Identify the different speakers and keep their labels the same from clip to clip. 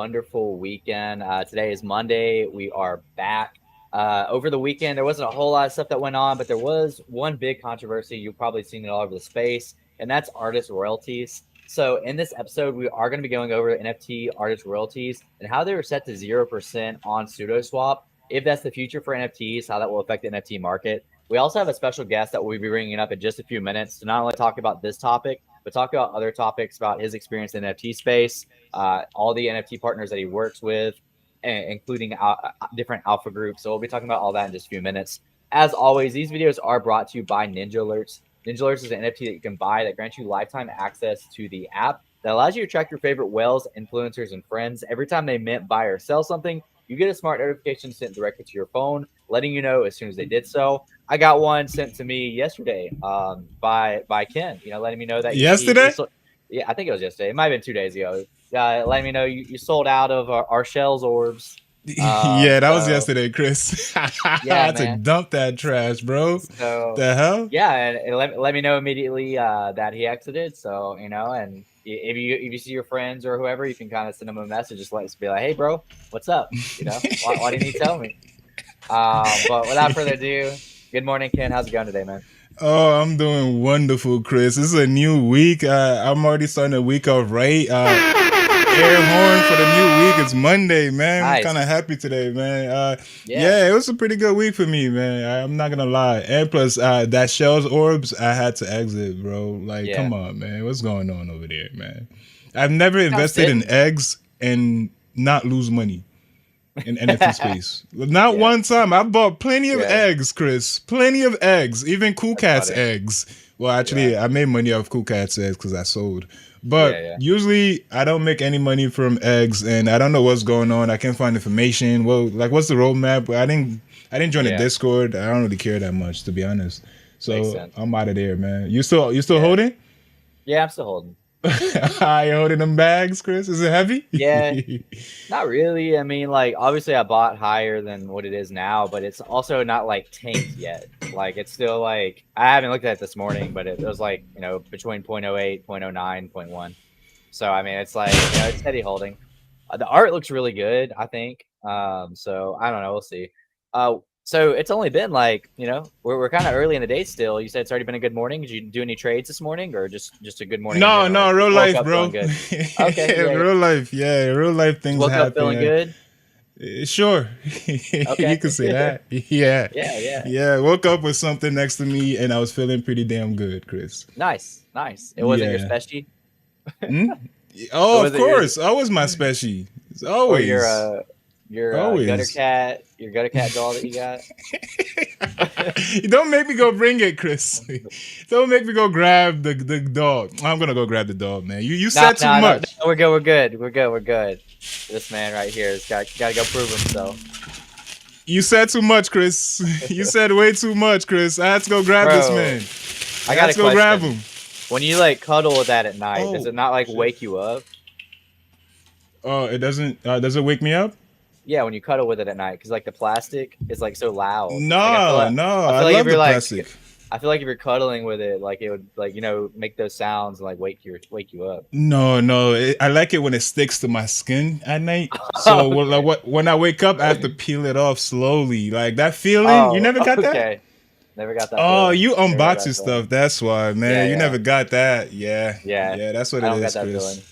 Speaker 1: wonderful weekend. Today is Monday. We are back. Over the weekend, there wasn't a whole lot of stuff that went on, but there was one big controversy. You've probably seen it all over the space, and that's artist royalties. So, in this episode, we are going to be going over NFT artist royalties and how they were set to 0% on SudoSwap. If that's the future for NFTs, how that will affect the NFT market. We also have a special guest that we'll be bringing up in just a few minutes to not only talk about this topic, but talk about other topics about his experience in the NFT space, all the NFT partners that he works with, including different alpha groups. So we'll be talking about all that in just a few minutes. As always, these videos are brought to you by Ninjalerts. Ninjalerts is an NFT that you can buy that grants you lifetime access to the app that allows you to track your favorite whales, influencers, and friends. Every time they mint, buy, or sell something, you get a smart notification sent directly to your phone, letting you know as soon as they did so. I got one sent to me yesterday by Ken, letting me know that
Speaker 2: Yesterday?
Speaker 1: yeah, I think it was yesterday. It might have been 2 days ago. Letting me know you sold out of our shells orbs.
Speaker 2: Yeah, that was
Speaker 1: So
Speaker 2: yesterday, Chris.
Speaker 1: yeah,
Speaker 2: I had to
Speaker 1: man.
Speaker 2: dump that trash, bro.
Speaker 1: So
Speaker 2: The hell?
Speaker 1: yeah, and let me know immediately that he exited. So and if you see your friends or whoever, you can kind of send them a message, just let us be like, hey, bro, what's up? Why didn't you tell me? But without further ado, good morning, Ken. How's it going today, man?
Speaker 2: Oh, I'm doing wonderful, Chris. This is a new week. I'm already starting the week off right. Air horn for the new week. It's Monday, man. I'm kind of
Speaker 1: Nice.
Speaker 2: happy today, man.
Speaker 1: Yeah.
Speaker 2: Yeah, it was a pretty good week for me, man. I'm not gonna lie. And plus, that shells orbs, I had to exit, bro. Like,
Speaker 1: Yeah.
Speaker 2: come on, man. What's going on over there, man? I've never
Speaker 1: Kind of
Speaker 2: invested in
Speaker 1: sitting.
Speaker 2: eggs and not lose money in NFT space. Not
Speaker 1: Yeah.
Speaker 2: one time. I bought plenty of
Speaker 1: Yeah.
Speaker 2: eggs, Chris. Plenty of eggs. Even Cool
Speaker 1: That's
Speaker 2: Cat's
Speaker 1: funny.
Speaker 2: eggs. Well,
Speaker 1: Yeah.
Speaker 2: actually, I made money off Cool Cat's eggs because I sold.
Speaker 1: Yeah.
Speaker 2: But
Speaker 1: Yeah.
Speaker 2: usually, I don't make any money from eggs, and I don't know what's going on. I can't find information. Well, like, what's the roadmap? I didn't join the
Speaker 1: Yeah.
Speaker 2: Discord. I don't really care that much, to be honest.
Speaker 1: Makes
Speaker 2: So
Speaker 1: sense.
Speaker 2: I'm out of there, man. You still
Speaker 1: Yeah.
Speaker 2: holding?
Speaker 1: Yeah, I'm still holding.
Speaker 2: You holding them bags, Chris? Is it
Speaker 1: Yeah,
Speaker 2: heavy?
Speaker 1: not really. I mean, like, obviously I bought higher than what it is now, but it's also not like tanked yet. Like, it's still like, I haven't looked at it this morning, but it was like, between 0.08, 0.09, 0.1. So, I mean, it's like, it's steady holding. The art looks really good, I think. So I don't know. We'll see. So it's only been like, we're kind of early in the day still. You said it's already been a good morning. Did you do any trades this morning, or just a good morning in
Speaker 2: No,
Speaker 1: general?
Speaker 2: no,
Speaker 1: Just
Speaker 2: real
Speaker 1: woke
Speaker 2: life,
Speaker 1: up feeling
Speaker 2: bro.
Speaker 1: good. Okay, yeah, yeah.
Speaker 2: Real life, yeah, real life
Speaker 1: Just
Speaker 2: things
Speaker 1: woke up feeling
Speaker 2: happen.
Speaker 1: good.
Speaker 2: Sure,
Speaker 1: Okay.
Speaker 2: you could say that. Yeah,
Speaker 1: Yeah, yeah.
Speaker 2: yeah. Woke up with something next to me, and I was feeling pretty damn good, Chris.
Speaker 1: Nice, nice. It wasn't your
Speaker 2: Yeah.
Speaker 1: special.
Speaker 2: Hmm?
Speaker 1: It
Speaker 2: Oh, of
Speaker 1: wasn't your
Speaker 2: course. Always my special. It's
Speaker 1: or
Speaker 2: always,
Speaker 1: your
Speaker 2: always.
Speaker 1: your gutter cat doll that you got.
Speaker 2: Don't make me go bring it, Chris. Don't make me go grab the dog. I'm gonna go grab the dog, man. You
Speaker 1: No,
Speaker 2: said too
Speaker 1: no, no, no.
Speaker 2: much.
Speaker 1: We're good. We're good. We're good. We're good. This man right here has got to go prove himself,
Speaker 2: You said too much, Chris. You said way too much, Chris. I had to go grab this
Speaker 1: bro.
Speaker 2: man. I
Speaker 1: I
Speaker 2: had
Speaker 1: got a
Speaker 2: to go grab
Speaker 1: question.
Speaker 2: him.
Speaker 1: When you like cuddle with that at night, does
Speaker 2: Oh
Speaker 1: it not like
Speaker 2: shit.
Speaker 1: wake you up?
Speaker 2: Oh, it doesn't. Does it wake me up?
Speaker 1: Yeah, when you cuddle with it at night, because like the plastic is like so loud. Like
Speaker 2: No, no.
Speaker 1: I
Speaker 2: I
Speaker 1: feel like if
Speaker 2: love
Speaker 1: you're
Speaker 2: the
Speaker 1: like,
Speaker 2: plastic.
Speaker 1: I feel like if you're cuddling with it, like it would like make those sounds and like wake you up.
Speaker 2: No, no. I like it when it sticks to my skin at night. So
Speaker 1: Okay.
Speaker 2: when I wake up, I have to peel it off slowly. Like that feeling. You
Speaker 1: Oh,
Speaker 2: never got that?
Speaker 1: okay. Never got that
Speaker 2: Oh,
Speaker 1: feeling.
Speaker 2: you
Speaker 1: Never got
Speaker 2: unbox
Speaker 1: that
Speaker 2: your
Speaker 1: feeling.
Speaker 2: stuff. That's why,
Speaker 1: Yeah,
Speaker 2: man. You
Speaker 1: yeah,
Speaker 2: never got that. Yeah,
Speaker 1: yeah.
Speaker 2: yeah. That's what
Speaker 1: I
Speaker 2: it
Speaker 1: don't got
Speaker 2: is,
Speaker 1: that
Speaker 2: Chris.
Speaker 1: feeling.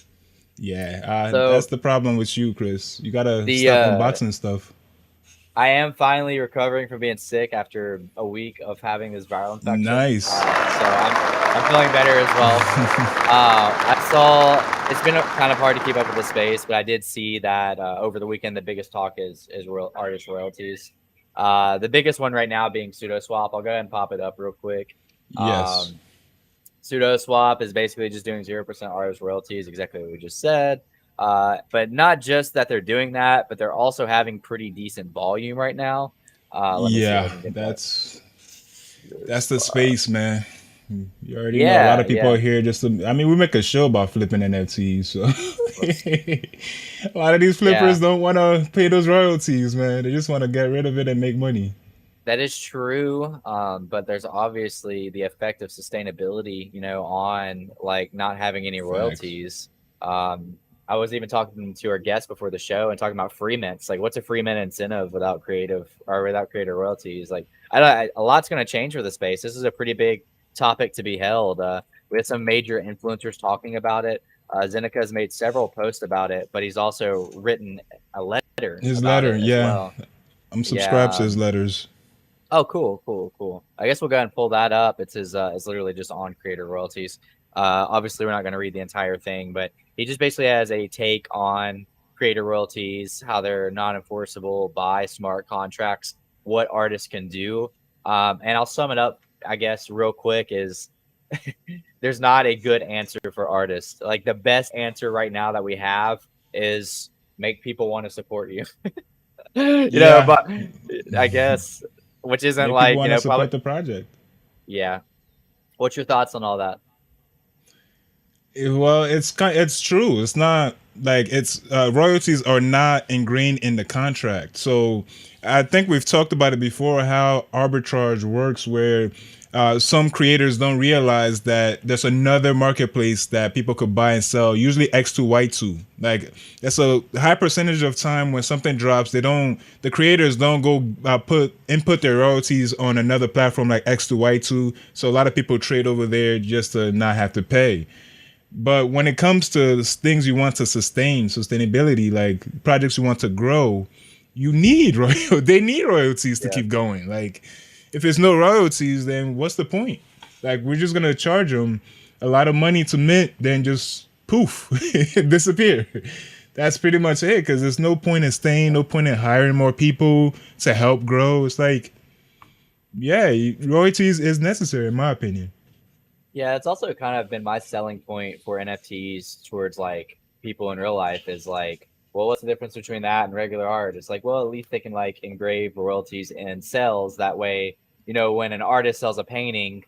Speaker 2: Yeah, that's
Speaker 1: So
Speaker 2: the problem with you, Chris. You gotta
Speaker 1: the
Speaker 2: stop unboxing stuff.
Speaker 1: I am finally recovering from being sick after a week of having this viral infection.
Speaker 2: Nice.
Speaker 1: So I'm feeling better as well. I saw it's been kind of hard to keep up with the space, but I did see that over the weekend the biggest talk is artist royalties. The biggest one right now being SudoSwap. I'll go ahead and pop it up real quick.
Speaker 2: Yes.
Speaker 1: Um, SudoSwap is basically just doing 0% artist royalties, exactly what we just said. But not just that they're doing that, but they're also having pretty decent volume right now. Let me see if I
Speaker 2: Yeah,
Speaker 1: can get that.
Speaker 2: that's the
Speaker 1: SudoSwap.
Speaker 2: space, man. You already know a lot
Speaker 1: Yeah,
Speaker 2: of people are
Speaker 1: yeah.
Speaker 2: here just to. I mean, we make a show about flipping NFTs, so
Speaker 1: Let's
Speaker 2: a lot of these flippers
Speaker 1: yeah.
Speaker 2: don't want to pay those royalties, man. They just want to get rid of it and make money.
Speaker 1: That is true, but there's obviously the effect of sustainability, on like not having any
Speaker 2: Facts.
Speaker 1: royalties. Um, I was even talking to our guest before the show and talking about free mints. Like, what's a free mint incentive without creator royalties? Like, a lot's going to change for the space. This is a pretty big topic to be held. We had some major influencers talking about it. Zeneca has made several posts about it, but he's also written a letter
Speaker 2: His
Speaker 1: about
Speaker 2: letter,
Speaker 1: it as
Speaker 2: yeah.
Speaker 1: well.
Speaker 2: I'm subscribed
Speaker 1: Yeah.
Speaker 2: to his letters.
Speaker 1: Oh, cool, cool, cool. I guess we'll go ahead and pull that up. It's literally just on creator royalties. Obviously, we're not going to read the entire thing, but he just basically has a take on creator royalties, how they're non-enforceable by smart contracts, what artists can do. And I'll sum it up, I guess, real quick is there's not a good answer for artists. Like the best answer right now that we have is make people want to support you.
Speaker 2: Yeah.
Speaker 1: But I guess which isn't
Speaker 2: Make people
Speaker 1: like,
Speaker 2: want to
Speaker 1: probably
Speaker 2: support the project.
Speaker 1: yeah. What's your thoughts on all that?
Speaker 2: Well, it's true. It's not like it's royalties are not ingrained in the contract. So I think we've talked about it before how arbitrage works, where some creators don't realize that there's another marketplace that people could buy and sell. Usually X2 Y2. Like that's a high percentage of time when something drops, the creators don't go input their royalties on another platform like X2 Y2. So a lot of people trade over there just to not have to pay. But when it comes to things you want to sustain, sustainability, like projects you want to grow, you need they need royalties to
Speaker 1: Yeah.
Speaker 2: keep going. Like if there's no royalties, then what's the point? Like we're just gonna charge them a lot of money to mint, then just poof, disappear. That's pretty much it. Because there's no point in staying, no point in hiring more people to help grow. It's like, yeah, royalties is necessary in my opinion.
Speaker 1: Yeah, it's also kind of been my selling point for NFTs towards like people in real life is like, well, what's the difference between that and regular art? It's like, well, at least they can like engrave royalties and sales. That way, when an artist sells a painting,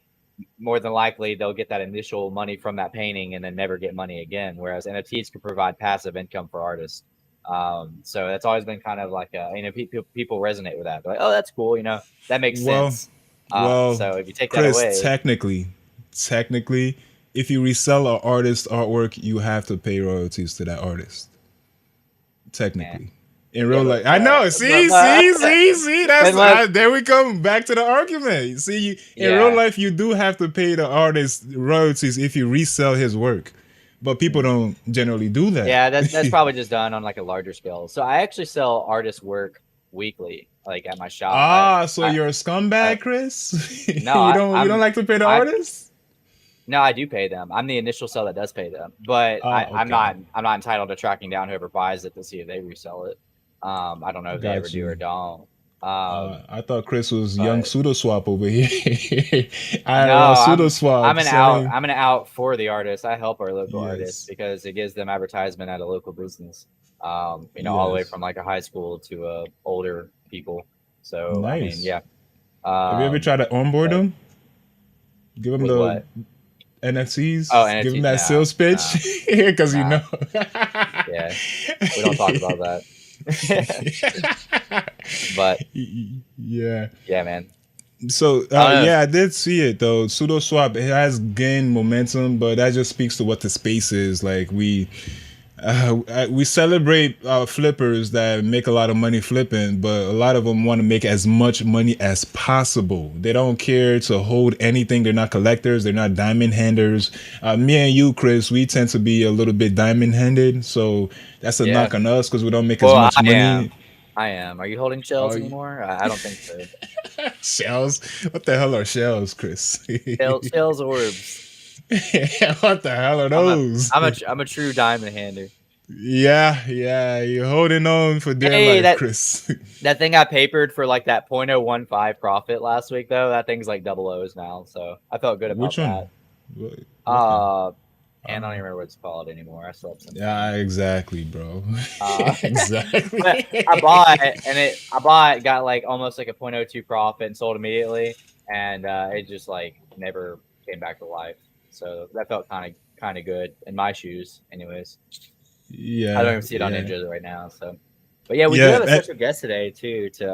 Speaker 1: more than likely they'll get that initial money from that painting and then never get money again. Whereas NFTs can provide passive income for artists. So that's always been kind of like people resonate with that. They're like, oh, that's cool. That makes
Speaker 2: Well,
Speaker 1: sense.
Speaker 2: well,
Speaker 1: So if you take that
Speaker 2: Chris,
Speaker 1: away,
Speaker 2: technically, if you resell an artist artwork, you have to pay royalties to that artist.
Speaker 1: man,
Speaker 2: Technically, in
Speaker 1: yeah,
Speaker 2: real life, I know. See.
Speaker 1: but
Speaker 2: That's
Speaker 1: look,
Speaker 2: there we come back to the argument. See, in real
Speaker 1: yeah.
Speaker 2: life, you do have to pay the artist royalties if you resell his work, but people
Speaker 1: Mm.
Speaker 2: don't generally do that.
Speaker 1: Yeah, that's probably just done on like a larger scale. So I actually sell artist work weekly, like at my shop.
Speaker 2: So
Speaker 1: I,
Speaker 2: you're a
Speaker 1: I
Speaker 2: scumbag, Chris.
Speaker 1: no,
Speaker 2: You don't like to pay the
Speaker 1: I
Speaker 2: artists.
Speaker 1: no, I do pay them. I'm the initial sell that does pay them, but I'm
Speaker 2: Okay,
Speaker 1: not entitled to tracking down whoever buys it to see if they resell it. I don't know if they ever
Speaker 2: got
Speaker 1: do or
Speaker 2: you.
Speaker 1: don't. Um,
Speaker 2: I thought Chris was young
Speaker 1: but
Speaker 2: pseudo swap over here.
Speaker 1: no,
Speaker 2: IRL pseudo swap selling.
Speaker 1: I'm an out for the artists. I help our local artists
Speaker 2: Yes,
Speaker 1: because it gives them advertisement at a local business. All the way
Speaker 2: yes,
Speaker 1: from like a high school to older people. So I mean,
Speaker 2: nice.
Speaker 1: yeah.
Speaker 2: Have you ever
Speaker 1: Um,
Speaker 2: tried to onboard
Speaker 1: but
Speaker 2: them? Give them
Speaker 1: with
Speaker 2: the
Speaker 1: what? Oh,
Speaker 2: NFTs. Give them
Speaker 1: NFTs?
Speaker 2: that
Speaker 1: Nah,
Speaker 2: sales pitch
Speaker 1: nah,
Speaker 2: because you
Speaker 1: nah.
Speaker 2: know.
Speaker 1: Yeah, we don't talk about that. But
Speaker 2: Yeah.
Speaker 1: yeah, man.
Speaker 2: So
Speaker 1: I don't know.
Speaker 2: yeah, I did see it though. Pseudo swap it has gained momentum, but that just speaks to what the space is. Like we celebrate flippers that make a lot of money flipping, but a lot of them want to make as much money as possible. They don't care to hold anything. They're not collectors. They're not diamond handers. Me and you, Chris, we tend to be a little bit diamond handed, so that's a
Speaker 1: Yeah.
Speaker 2: knock on us because we don't make as
Speaker 1: Well,
Speaker 2: much
Speaker 1: I
Speaker 2: money.
Speaker 1: am. I am. Are you holding shells
Speaker 2: Oh,
Speaker 1: anymore? I don't think so.
Speaker 2: shells? What the hell are shells, Chris?
Speaker 1: Shells orbs.
Speaker 2: What the hell are
Speaker 1: I'm a
Speaker 2: those?
Speaker 1: I'm a true diamond hander.
Speaker 2: Yeah, you're holding on for dear
Speaker 1: Hey,
Speaker 2: life,
Speaker 1: that
Speaker 2: Chris.
Speaker 1: that thing I papered for like that 0.015 profit last week though. That thing's like double O's now, so I felt good about
Speaker 2: Which one?
Speaker 1: that.
Speaker 2: What thing?
Speaker 1: Uh, and I don't
Speaker 2: Uh,
Speaker 1: even remember what it's called anymore. I slept since then.
Speaker 2: yeah, exactly, bro.
Speaker 1: Uh, but
Speaker 2: Exactly.
Speaker 1: I bought got like almost like a 0.02 profit and sold immediately, and it just like never came back to life. So that felt kind of good in my shoes, anyways. I don't
Speaker 2: Yeah,
Speaker 1: even see it on
Speaker 2: yeah,
Speaker 1: Ninjas right now. So, but yeah, we do
Speaker 2: yeah,
Speaker 1: have a special guest today too. We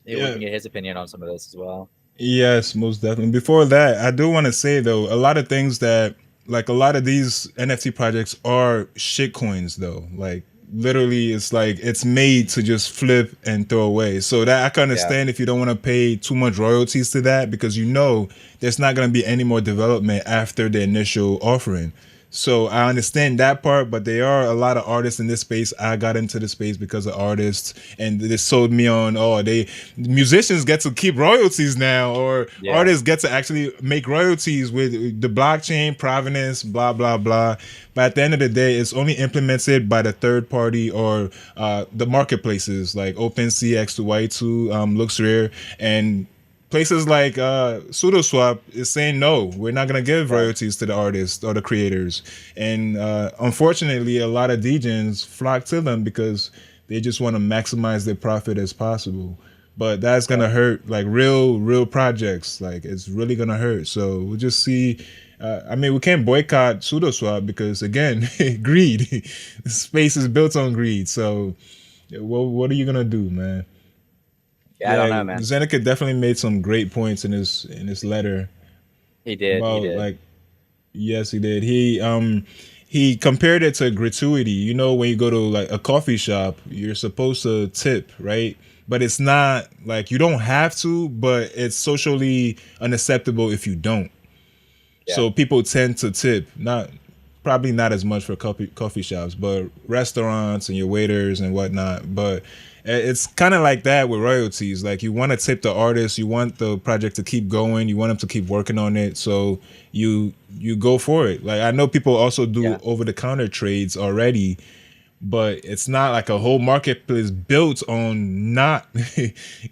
Speaker 2: yeah.
Speaker 1: can get his opinion on some of this as well.
Speaker 2: Yes, most definitely. Before that, I do want to say though, a lot of things that like a lot of these NFT projects are shit coins though. Like literally it's like it's made to just flip and throw away. So that I can
Speaker 1: Yeah.
Speaker 2: understand if you don't want to pay too much royalties to that because you know there's not going to be any more development after the initial offering. So I understand that part, but there are a lot of artists in this space. I got into the space because of artists, and they sold me on. Oh, they musicians get to keep royalties now, or
Speaker 1: Yeah.
Speaker 2: artists get to actually make royalties with the blockchain provenance, blah blah blah. But at the end of the day, it's only implemented by the third party or the marketplaces like OpenSea, X2Y2, Luxrare, and places like SudoSwap is saying no, we're not gonna give
Speaker 1: Yeah.
Speaker 2: royalties to the artists or the creators, and unfortunately, a lot of DJs flock to them because they just want to maximize their profit as possible. But that's
Speaker 1: Yeah.
Speaker 2: gonna hurt like real projects. Like it's really gonna hurt. So we'll just see. I mean, we can't boycott SudoSwap because again, greed. Space is built on greed. So, what are you gonna do, man?
Speaker 1: Yeah. I
Speaker 2: Yeah,
Speaker 1: don't know, man.
Speaker 2: Zeneca definitely made some great points in his letter
Speaker 1: He did. He
Speaker 2: about
Speaker 1: did.
Speaker 2: like yes he did. He compared it to gratuity. You know when you go to like a coffee shop, you're supposed to tip, right? But it's not like you don't have to, but it's socially unacceptable if you don't.
Speaker 1: Yeah.
Speaker 2: So people tend to tip, not probably not as much for coffee shops, but restaurants and your waiters and whatnot. But it's kind of like that with royalties. Like you want to tip the artist, you want the project to keep going, you want them to keep working on it, so you go for it. Like I know people also do
Speaker 1: Yeah.
Speaker 2: over the counter trades already, but it's not like a whole marketplace built on not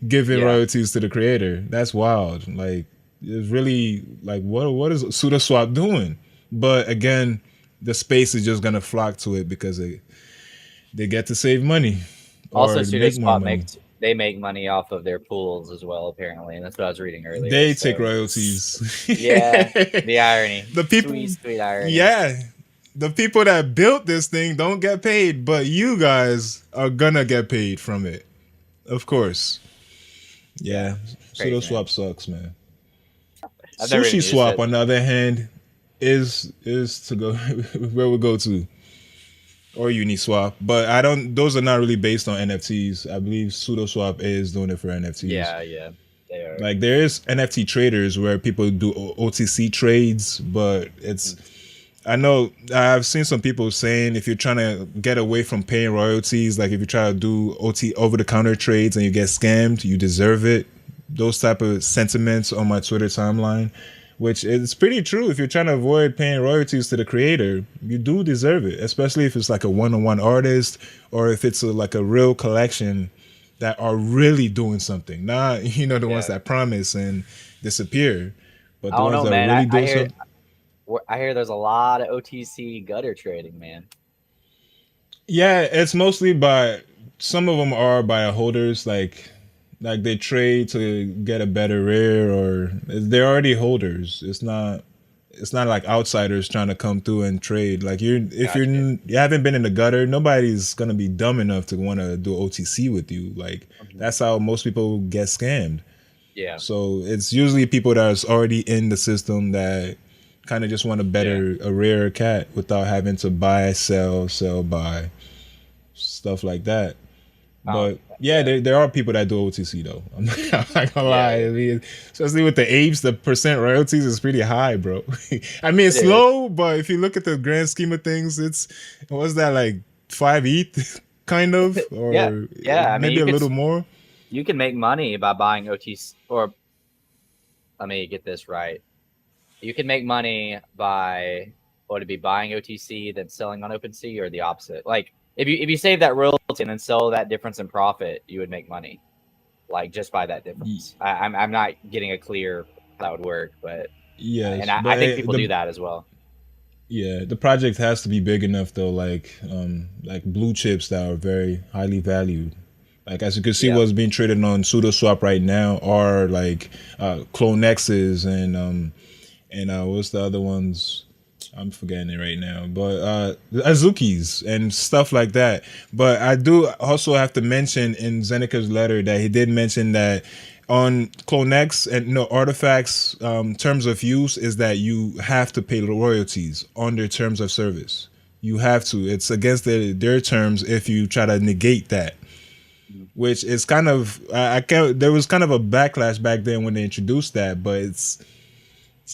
Speaker 2: giving
Speaker 1: Yeah.
Speaker 2: royalties to the creator. That's wild. Like it's really like what is SudoSwap doing? But again, the space is just gonna flock to it because they get to save money
Speaker 1: Also,
Speaker 2: or make more
Speaker 1: SudoSwap
Speaker 2: money.
Speaker 1: makes they make money off of their pools as well, apparently, and that's what I was reading earlier.
Speaker 2: They take
Speaker 1: So,
Speaker 2: royalties.
Speaker 1: yeah, the irony,
Speaker 2: The
Speaker 1: sweet,
Speaker 2: people,
Speaker 1: sweet irony.
Speaker 2: yeah, the people that built this thing don't get paid, but you guys are gonna get paid from it, of course.
Speaker 1: Yeah,
Speaker 2: Yeah,
Speaker 1: crazy, man.
Speaker 2: SudoSwap sucks, man.
Speaker 1: I've never even
Speaker 2: Sushi
Speaker 1: used
Speaker 2: Swap,
Speaker 1: it.
Speaker 2: on the other hand, is to go where we go to, or Uniswap, but I don't. Those are not really based on NFTs. I believe SudoSwap is doing it for NFTs.
Speaker 1: Yeah, yeah, they are.
Speaker 2: Like there is NFT traders where people do OTC trades, but it's
Speaker 1: Mhm.
Speaker 2: I know I've seen some people saying if you're trying to get away from paying royalties, like if you try to do OT over the counter trades and you get scammed, you deserve it. Those type of sentiments on my Twitter timeline, which is pretty true. If you're trying to avoid paying royalties to the creator, you do deserve it, especially if it's like a one-on-one artist or if it's like a real collection that are really doing something. Not the ones
Speaker 1: Yeah,
Speaker 2: that promise and disappear, but
Speaker 1: I
Speaker 2: the
Speaker 1: don't
Speaker 2: ones
Speaker 1: know,
Speaker 2: that
Speaker 1: man.
Speaker 2: really do something.
Speaker 1: I hear there's a lot of OTC gutter trading, man.
Speaker 2: Yeah, it's mostly by some of them are by holders like they trade to get a better rare or they're already holders. It's not like outsiders trying to come through and trade. Like
Speaker 1: Gotcha.
Speaker 2: you haven't been in the gutter, nobody's gonna be dumb enough to want to do OTC with you. Like
Speaker 1: Mhm.
Speaker 2: that's how most people get scammed.
Speaker 1: Yeah,
Speaker 2: So it's usually people that's already in the system that kind of just want a
Speaker 1: yeah.
Speaker 2: better, a rarer cat without having to buy, sell, buy stuff like that.
Speaker 1: Oh,
Speaker 2: But yeah,
Speaker 1: yeah,
Speaker 2: there are people that do OTC though. I'm not gonna
Speaker 1: yeah,
Speaker 2: lie.
Speaker 1: yeah.
Speaker 2: I mean, especially with the apes, the percent royalties is pretty high, bro. I mean,
Speaker 1: It
Speaker 2: it's
Speaker 1: is.
Speaker 2: low, but if you look at the grand scheme of things, it's what's that like 5 ETH, kind of,
Speaker 1: Yeah,
Speaker 2: or
Speaker 1: yeah. I mean,
Speaker 2: maybe a little more.
Speaker 1: you can make money by buying OTC, or let me get this right. You can make money by what would it be buying OTC then selling on OpenSea, or the opposite. Like if you save that royalty and then sell that difference in profit, you would make money. Like just by that difference. I'm not getting a clear how that would work, but and
Speaker 2: Yes,
Speaker 1: I
Speaker 2: but
Speaker 1: think people do
Speaker 2: the
Speaker 1: that as well.
Speaker 2: yeah, the project has to be big enough though, like blue chips that are very highly valued. Like as you can see,
Speaker 1: Yeah.
Speaker 2: what's being traded on SudoSwap right now are like Clonexes and what's the other ones? I'm forgetting it right now, but Azuki's and stuff like that. But I do also have to mention in Zeneca's letter that he did mention that on Clonex and no artifacts terms of use is that you have to pay royalties on their terms of service. You have to. It's against their terms if you try to negate that,
Speaker 1: Mhm.
Speaker 2: which is kind of I can't. There was kind of a backlash back then when they introduced that, but it's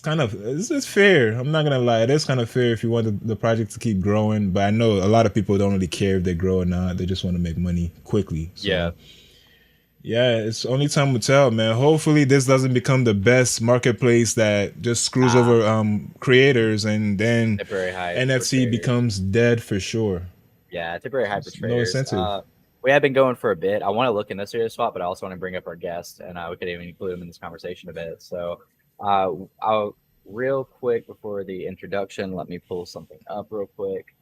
Speaker 2: kind of it's fair. I'm not gonna lie, it is kind of fair if you want the project to keep growing. But I know a lot of people don't really care if they grow or not. They just want to make money quickly.
Speaker 1: Yeah.
Speaker 2: So yeah, it's only time will tell, man. Hopefully, this doesn't become the best marketplace that just screws
Speaker 1: Ah,
Speaker 2: over creators, and then
Speaker 1: temporary hype for
Speaker 2: NFT
Speaker 1: traders.
Speaker 2: becomes dead for sure.
Speaker 1: Yeah, temporary hype for
Speaker 2: There's no
Speaker 1: traders.
Speaker 2: incentive.
Speaker 1: We have been going for a bit. I want to look in this area spot, but I also want to bring up our guest, and we could even include him in this conversation a bit. So, I'll real quick before the introduction, let me pull something up real quick.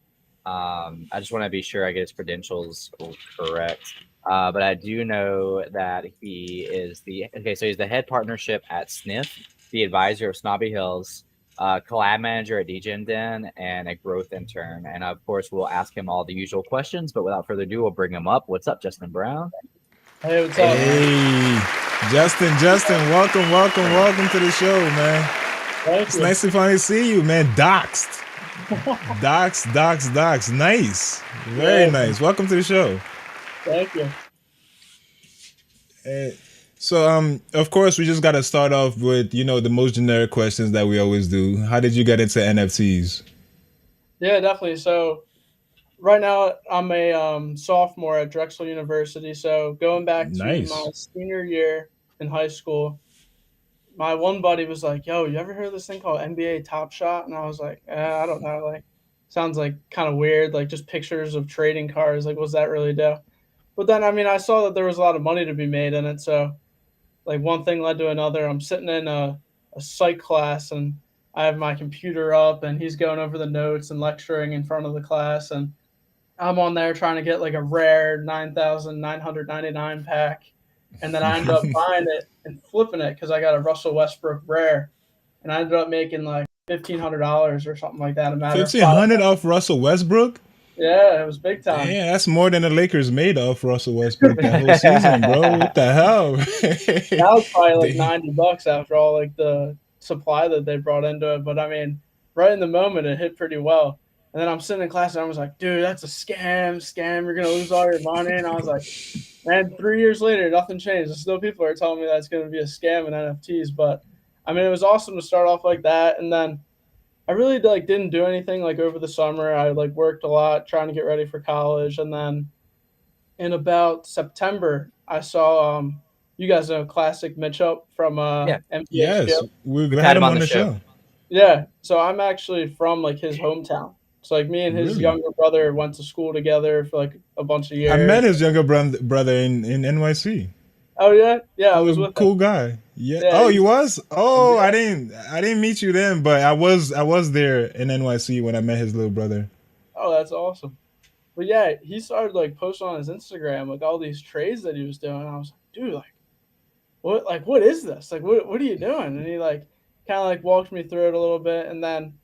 Speaker 1: I just want to be sure I get his credentials correct. But I do know that he is the okay. So he's the head partnership at Sniff, the advisor of Snobby Hills, collab manager at DGen Den, and a growth intern. And of course, we'll ask him all the usual questions. But without further ado, we'll bring him up. What's up, Justin Brown?
Speaker 3: Hey, what's
Speaker 1: Hey
Speaker 3: up?
Speaker 1: man.
Speaker 2: Hey, Justin, welcome to the show, man.
Speaker 3: Thank
Speaker 2: It's
Speaker 3: you.
Speaker 2: nice to finally see you, man. Docs. Nice, very
Speaker 3: Yeah,
Speaker 2: nice. Welcome to the show.
Speaker 3: thank you.
Speaker 2: Eh, So, of course, we just got to start off with the most generic questions that we always do. How did you get into NFTs?
Speaker 3: Yeah, definitely. So right now I'm a sophomore at Drexel University. So going back to my
Speaker 2: Nice.
Speaker 3: senior year in high school, my one buddy was like, "Yo, you ever heard of this thing called NBA Top Shot?" And I was like, "I don't know. Like, sounds like kind of weird. Like just pictures of trading cards. Like, what's that really do?" But then, I mean, I saw that there was a lot of money to be made in it. So like one thing led to another. I'm sitting in a psych class and I have my computer up and he's going over the notes and lecturing in front of the class and I'm on there trying to get like a rare 9,999 pack and then I end up buying it and flipping it because I got a Russell Westbrook rare and I ended up making like $1,500 or something like that in a matter of
Speaker 2: 1,500 off Russell Westbrook?
Speaker 3: Yeah, it was big time.
Speaker 2: Damn, that's more than the Lakers made off Russell Westbrook that whole season, bro. What the hell?
Speaker 3: That was probably like
Speaker 2: Damn.
Speaker 3: $90 after all like the supply that they brought into it. But I mean, right in the moment, it hit pretty well. And then I'm sitting in class and I was like, dude, that's a scam. You're gonna lose all your money. And I was like, man, 3 years later, nothing changed. And still, people are telling me that it's gonna be a scam in NFTs. But I mean, it was awesome to start off like that. And then I really like didn't do anything like over the summer. I like worked a lot trying to get ready for college. And then in about September, I saw you guys know Classic Mitchup from
Speaker 1: Yeah,
Speaker 2: Yes,
Speaker 3: MPHQ.
Speaker 2: we've
Speaker 1: we've
Speaker 2: had
Speaker 1: had him
Speaker 2: him
Speaker 1: on
Speaker 2: on
Speaker 1: the
Speaker 2: the
Speaker 1: show.
Speaker 2: show.
Speaker 3: Yeah, so I'm actually from like his hometown. So like me and his
Speaker 2: Really?
Speaker 3: younger brother went to school together for like a bunch of
Speaker 2: I met
Speaker 3: years.
Speaker 2: his younger brother in NYC.
Speaker 3: Oh yeah, I
Speaker 2: He's
Speaker 3: was
Speaker 2: a
Speaker 3: with him.
Speaker 2: cool guy. Yeah.
Speaker 3: Yeah,
Speaker 2: Oh,
Speaker 3: he's
Speaker 2: you was? Oh,
Speaker 3: yeah.
Speaker 2: I didn't meet you then, but I was there in NYC when I met his little brother.
Speaker 3: Oh, that's awesome. But yeah, he started like posting on his Instagram like all these trades that he was doing. And I was like, dude, what is this? Like what are you doing? And he like kind of like walked me through it a little bit, and then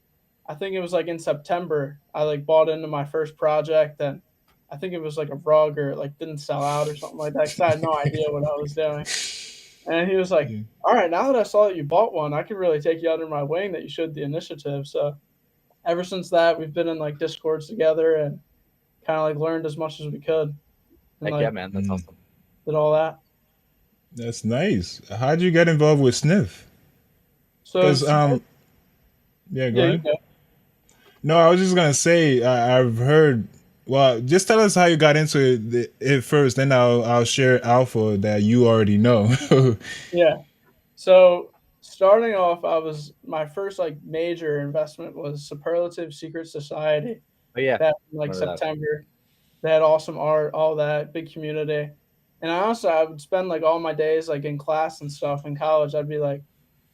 Speaker 3: I think it was like in September, I like bought into my first project and I think it was like a rug or it like didn't sell out or something like that because I had no idea what I was doing. And he was like,
Speaker 2: Yeah.
Speaker 3: all right, now that I saw that you bought one, I could really take you under my wing that you showed the initiative. So ever since that, we've been in like Discords together and kind of like learned as much as we could and
Speaker 1: Heck yeah,
Speaker 3: like
Speaker 1: man, that's
Speaker 2: Mm,
Speaker 1: awesome.
Speaker 3: did all that.
Speaker 2: that's nice. How'd you get involved with Sniff?
Speaker 3: So
Speaker 2: Because
Speaker 3: Smith,
Speaker 2: yeah, go
Speaker 3: yeah, you
Speaker 2: ahead.
Speaker 3: know.
Speaker 2: No, I was just gonna say I've heard. Well, just tell us how you got into it first, then I'll share alpha that you already know.
Speaker 3: Yeah. So starting off, I was my first like major investment was Superlative Secret Society
Speaker 1: Oh yeah,
Speaker 3: back in like
Speaker 1: remember that.
Speaker 3: September. They had awesome art, all that big community. And honestly, I would spend like all my days like in class and stuff in college. I'd be like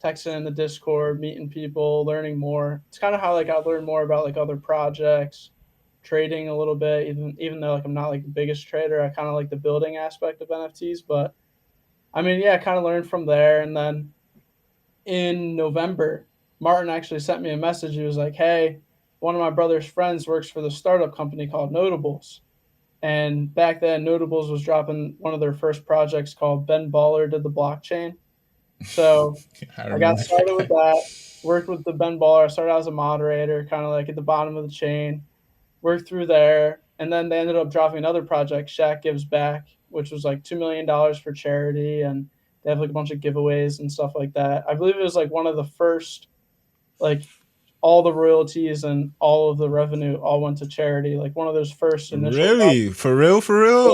Speaker 3: texting in the Discord, meeting people, learning more. It's kind of how like I learned more about like other projects, trading a little bit. Even though like I'm not like the biggest trader, I kind of like the building aspect of NFTs. But I mean, yeah, I kind of learned from there. And then in November, Martin actually sent me a message. He was like, "Hey, one of my brother's friends works for the startup company called Notables." And back then, Notables was dropping one of their first projects called Ben Baller Did the Blockchain. So
Speaker 2: I
Speaker 3: I got
Speaker 2: remember
Speaker 3: started with
Speaker 2: that.
Speaker 3: that, worked with the Ben Baller. I started out as a moderator, kind of like at the bottom of the chain, worked through there. And then they ended up dropping another project, Shaq Gives Back, which was like $2 million for charity. And they have like a bunch of giveaways and stuff like that. I believe it was like one of the first, like all the royalties and all of the revenue all went to charity. Like one of those first initial projects.
Speaker 2: Really? For real,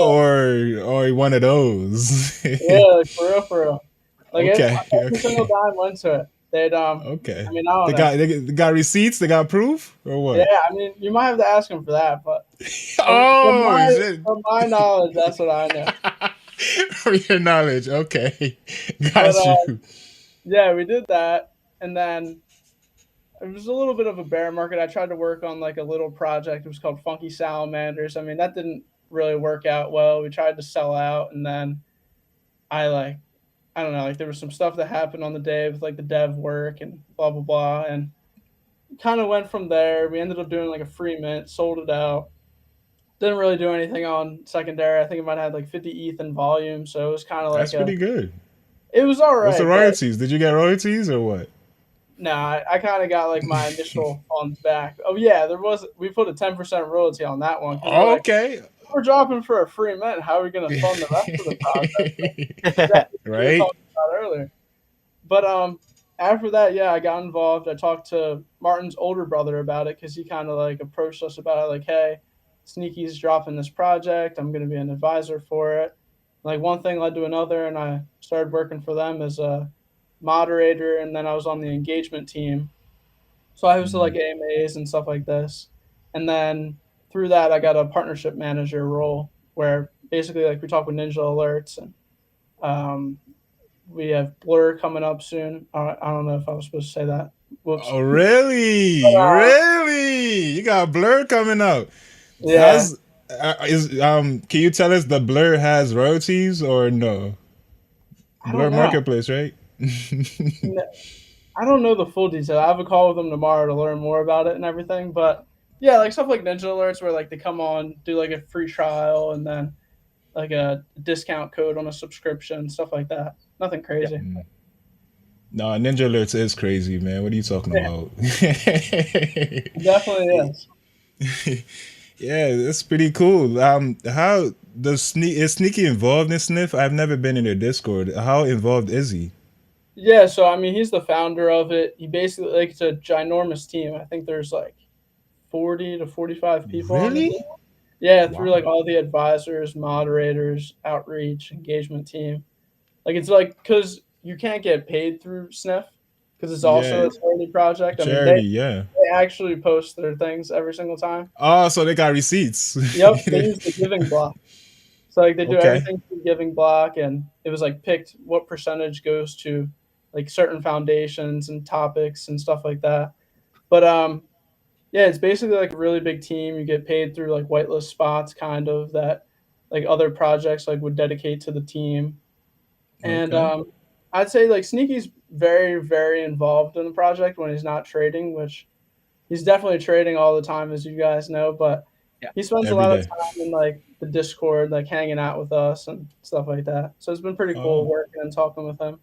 Speaker 2: or one of those?
Speaker 3: Yeah, like for real. Like
Speaker 2: Okay,
Speaker 3: every single
Speaker 2: okay,
Speaker 3: dime went to it. They'd
Speaker 2: okay.
Speaker 3: I mean, I don't
Speaker 2: They
Speaker 3: know.
Speaker 2: got they got receipts. They got proof, or
Speaker 3: Yeah,
Speaker 2: what?
Speaker 3: I mean, you might have to ask him for that, but
Speaker 2: Oh shit!
Speaker 3: from my knowledge, that's what I know.
Speaker 2: For your knowledge, okay,
Speaker 3: But
Speaker 2: got you.
Speaker 3: yeah, we did that, and then it was a little bit of a bear market. I tried to work on like a little project. It was called Funky Salamanders. I mean, that didn't really work out well. We tried to sell out, and then I like I don't know, like there was some stuff that happened on the day with like the dev work and blah blah blah, and kind of went from there. We ended up doing like a free mint, sold it out. Didn't really do anything on secondary. I think it might have had like 50 ETH in volume, so it was kind of
Speaker 2: That's
Speaker 3: like
Speaker 2: pretty good.
Speaker 3: it was all
Speaker 2: What's the
Speaker 3: right, but
Speaker 2: royalties? Did you get royalties or what?
Speaker 3: no, I kind of got like my initial funds back. Oh yeah, we put a 10% royalty on that one because we're like
Speaker 2: Okay.
Speaker 3: we're dropping for a free mint. How are we going to fund the rest of the project? Exactly what we were
Speaker 2: Right?
Speaker 3: talking about earlier. But after that, yeah, I got involved. I talked to Martin's older brother about it because he kind of like approached us about it, like, hey, Sneaky's dropping this project. I'm going to be an advisor for it. Like one thing led to another, and I started working for them as a moderator, and then I was on the engagement team. So I hosted like AMAs and stuff like this, and then through that, I got a partnership manager role where basically like we talk with Ninjalerts and um, we have Blur coming up soon. I don't know if I was supposed to say that. Whoops.
Speaker 2: Oh,
Speaker 3: But,
Speaker 2: really? Really? You got Blur coming up.
Speaker 3: yeah,
Speaker 2: How's is Can you tell us the Blur has royalties or no?
Speaker 3: I don't
Speaker 2: Blur
Speaker 3: know.
Speaker 2: Marketplace, right?
Speaker 3: I don't know the full detail. I have a call with them tomorrow to learn more about it and everything. But yeah, like stuff like Ninja Alerts where like they come on, do like a free trial and then like a discount code on a subscription, stuff like that. Nothing
Speaker 1: Yeah.
Speaker 3: crazy.
Speaker 2: No, Ninja Alerts is crazy, man. What are you talking
Speaker 3: Yeah,
Speaker 2: about?
Speaker 3: it definitely is.
Speaker 2: Yeah, that's pretty cool. How does is Sneaky involved in Sniff? I've never been in their Discord. How involved is he?
Speaker 3: Yeah, so I mean, he's the founder of it. He basically like it's a ginormous team. I think there's like 40 to 45 people on the team.
Speaker 2: Really?
Speaker 3: Yeah, through like
Speaker 2: Wow.
Speaker 3: all the advisors, moderators, outreach, engagement team. Like it's like because you can't get paid through Sniff because it's also
Speaker 2: Yeah,
Speaker 3: a charity project. I mean,
Speaker 2: charity. Yeah.
Speaker 3: they actually post their things every single time.
Speaker 2: Oh, so they got receipts.
Speaker 3: Yep, they use the giving block. So like they do
Speaker 2: Okay.
Speaker 3: everything through giving block, and it was like picked what percentage goes to like certain foundations and topics and stuff like that. But yeah, it's basically like a really big team. You get paid through like whitelist spots, kind of that like other projects like would dedicate to the team. And
Speaker 2: Okay.
Speaker 3: I'd say like Sneaky's very, very involved in the project when he's not trading, which he's definitely trading all the time, as you guys know. But
Speaker 1: Yeah.
Speaker 3: he spends a
Speaker 2: Every
Speaker 3: lot of
Speaker 2: day.
Speaker 3: time in like the Discord, like hanging out with us and stuff like that. So it's been pretty cool
Speaker 2: Oh,
Speaker 3: working and talking with him.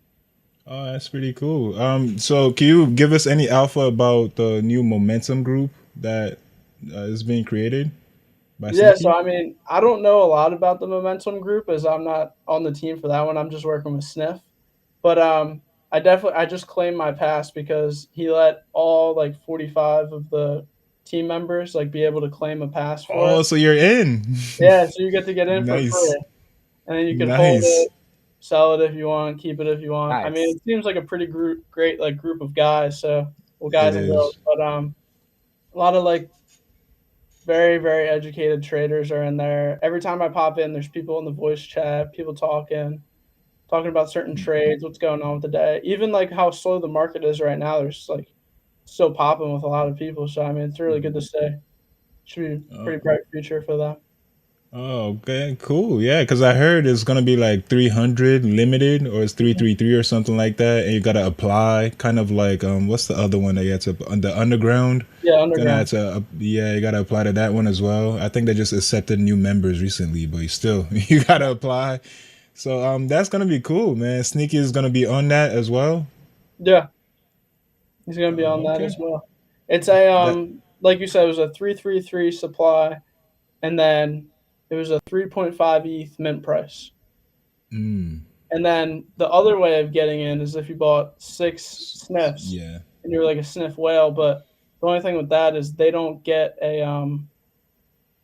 Speaker 2: oh, that's pretty cool. So can you give us any alpha about the new momentum group that is being created by
Speaker 3: Yeah, so
Speaker 2: Sneaky?
Speaker 3: I mean, I don't know a lot about the Momentum Group as I'm not on the team for that one. I'm just working with Sniff. But I just claimed my pass because he let all like 45 of the team members like be able to claim a pass for
Speaker 2: Oh,
Speaker 3: it.
Speaker 2: so you're in.
Speaker 3: Yeah, so you get to get in for
Speaker 2: Nice.
Speaker 3: free, and then you can hold
Speaker 2: Nice.
Speaker 3: it, sell it if you want, keep it if you want. I mean,
Speaker 1: Nice.
Speaker 3: it seems like a pretty great like group of guys. So well,
Speaker 2: It
Speaker 3: guys and girls,
Speaker 2: is.
Speaker 3: but a lot of like very, very educated traders are in there. Every time I pop in, there's people in the voice chat, people talking about certain trades, what's going on with the day. Even like how slow the market is right now, there's like still popping with a lot of people. So I mean, it's really good to stay. Should be a
Speaker 2: Uh,
Speaker 3: pretty bright future for that.
Speaker 2: Oh, okay, cool. Yeah, because I heard it's gonna be like 300 limited, or it's 333 or something like that, and you gotta apply. Kind of like what's the other one that you had to on the underground?
Speaker 3: Yeah,
Speaker 2: Gonna have
Speaker 3: underground.
Speaker 2: to yeah, you gotta apply to that one as well. I think they just accepted new members recently, but you still you gotta apply. So that's gonna be cool, man. Sneaky is gonna be on that as well.
Speaker 3: Yeah, he's gonna be on that
Speaker 2: Okay,
Speaker 3: as well. It's a
Speaker 2: that
Speaker 3: like you said, it was a 333 supply, and then it was a 3.5 ETH mint price.
Speaker 2: mm,
Speaker 3: And then the other way of getting in is if you bought six sniffs
Speaker 2: yeah.
Speaker 3: and you're like a sniff whale. But the only thing with that is they don't get a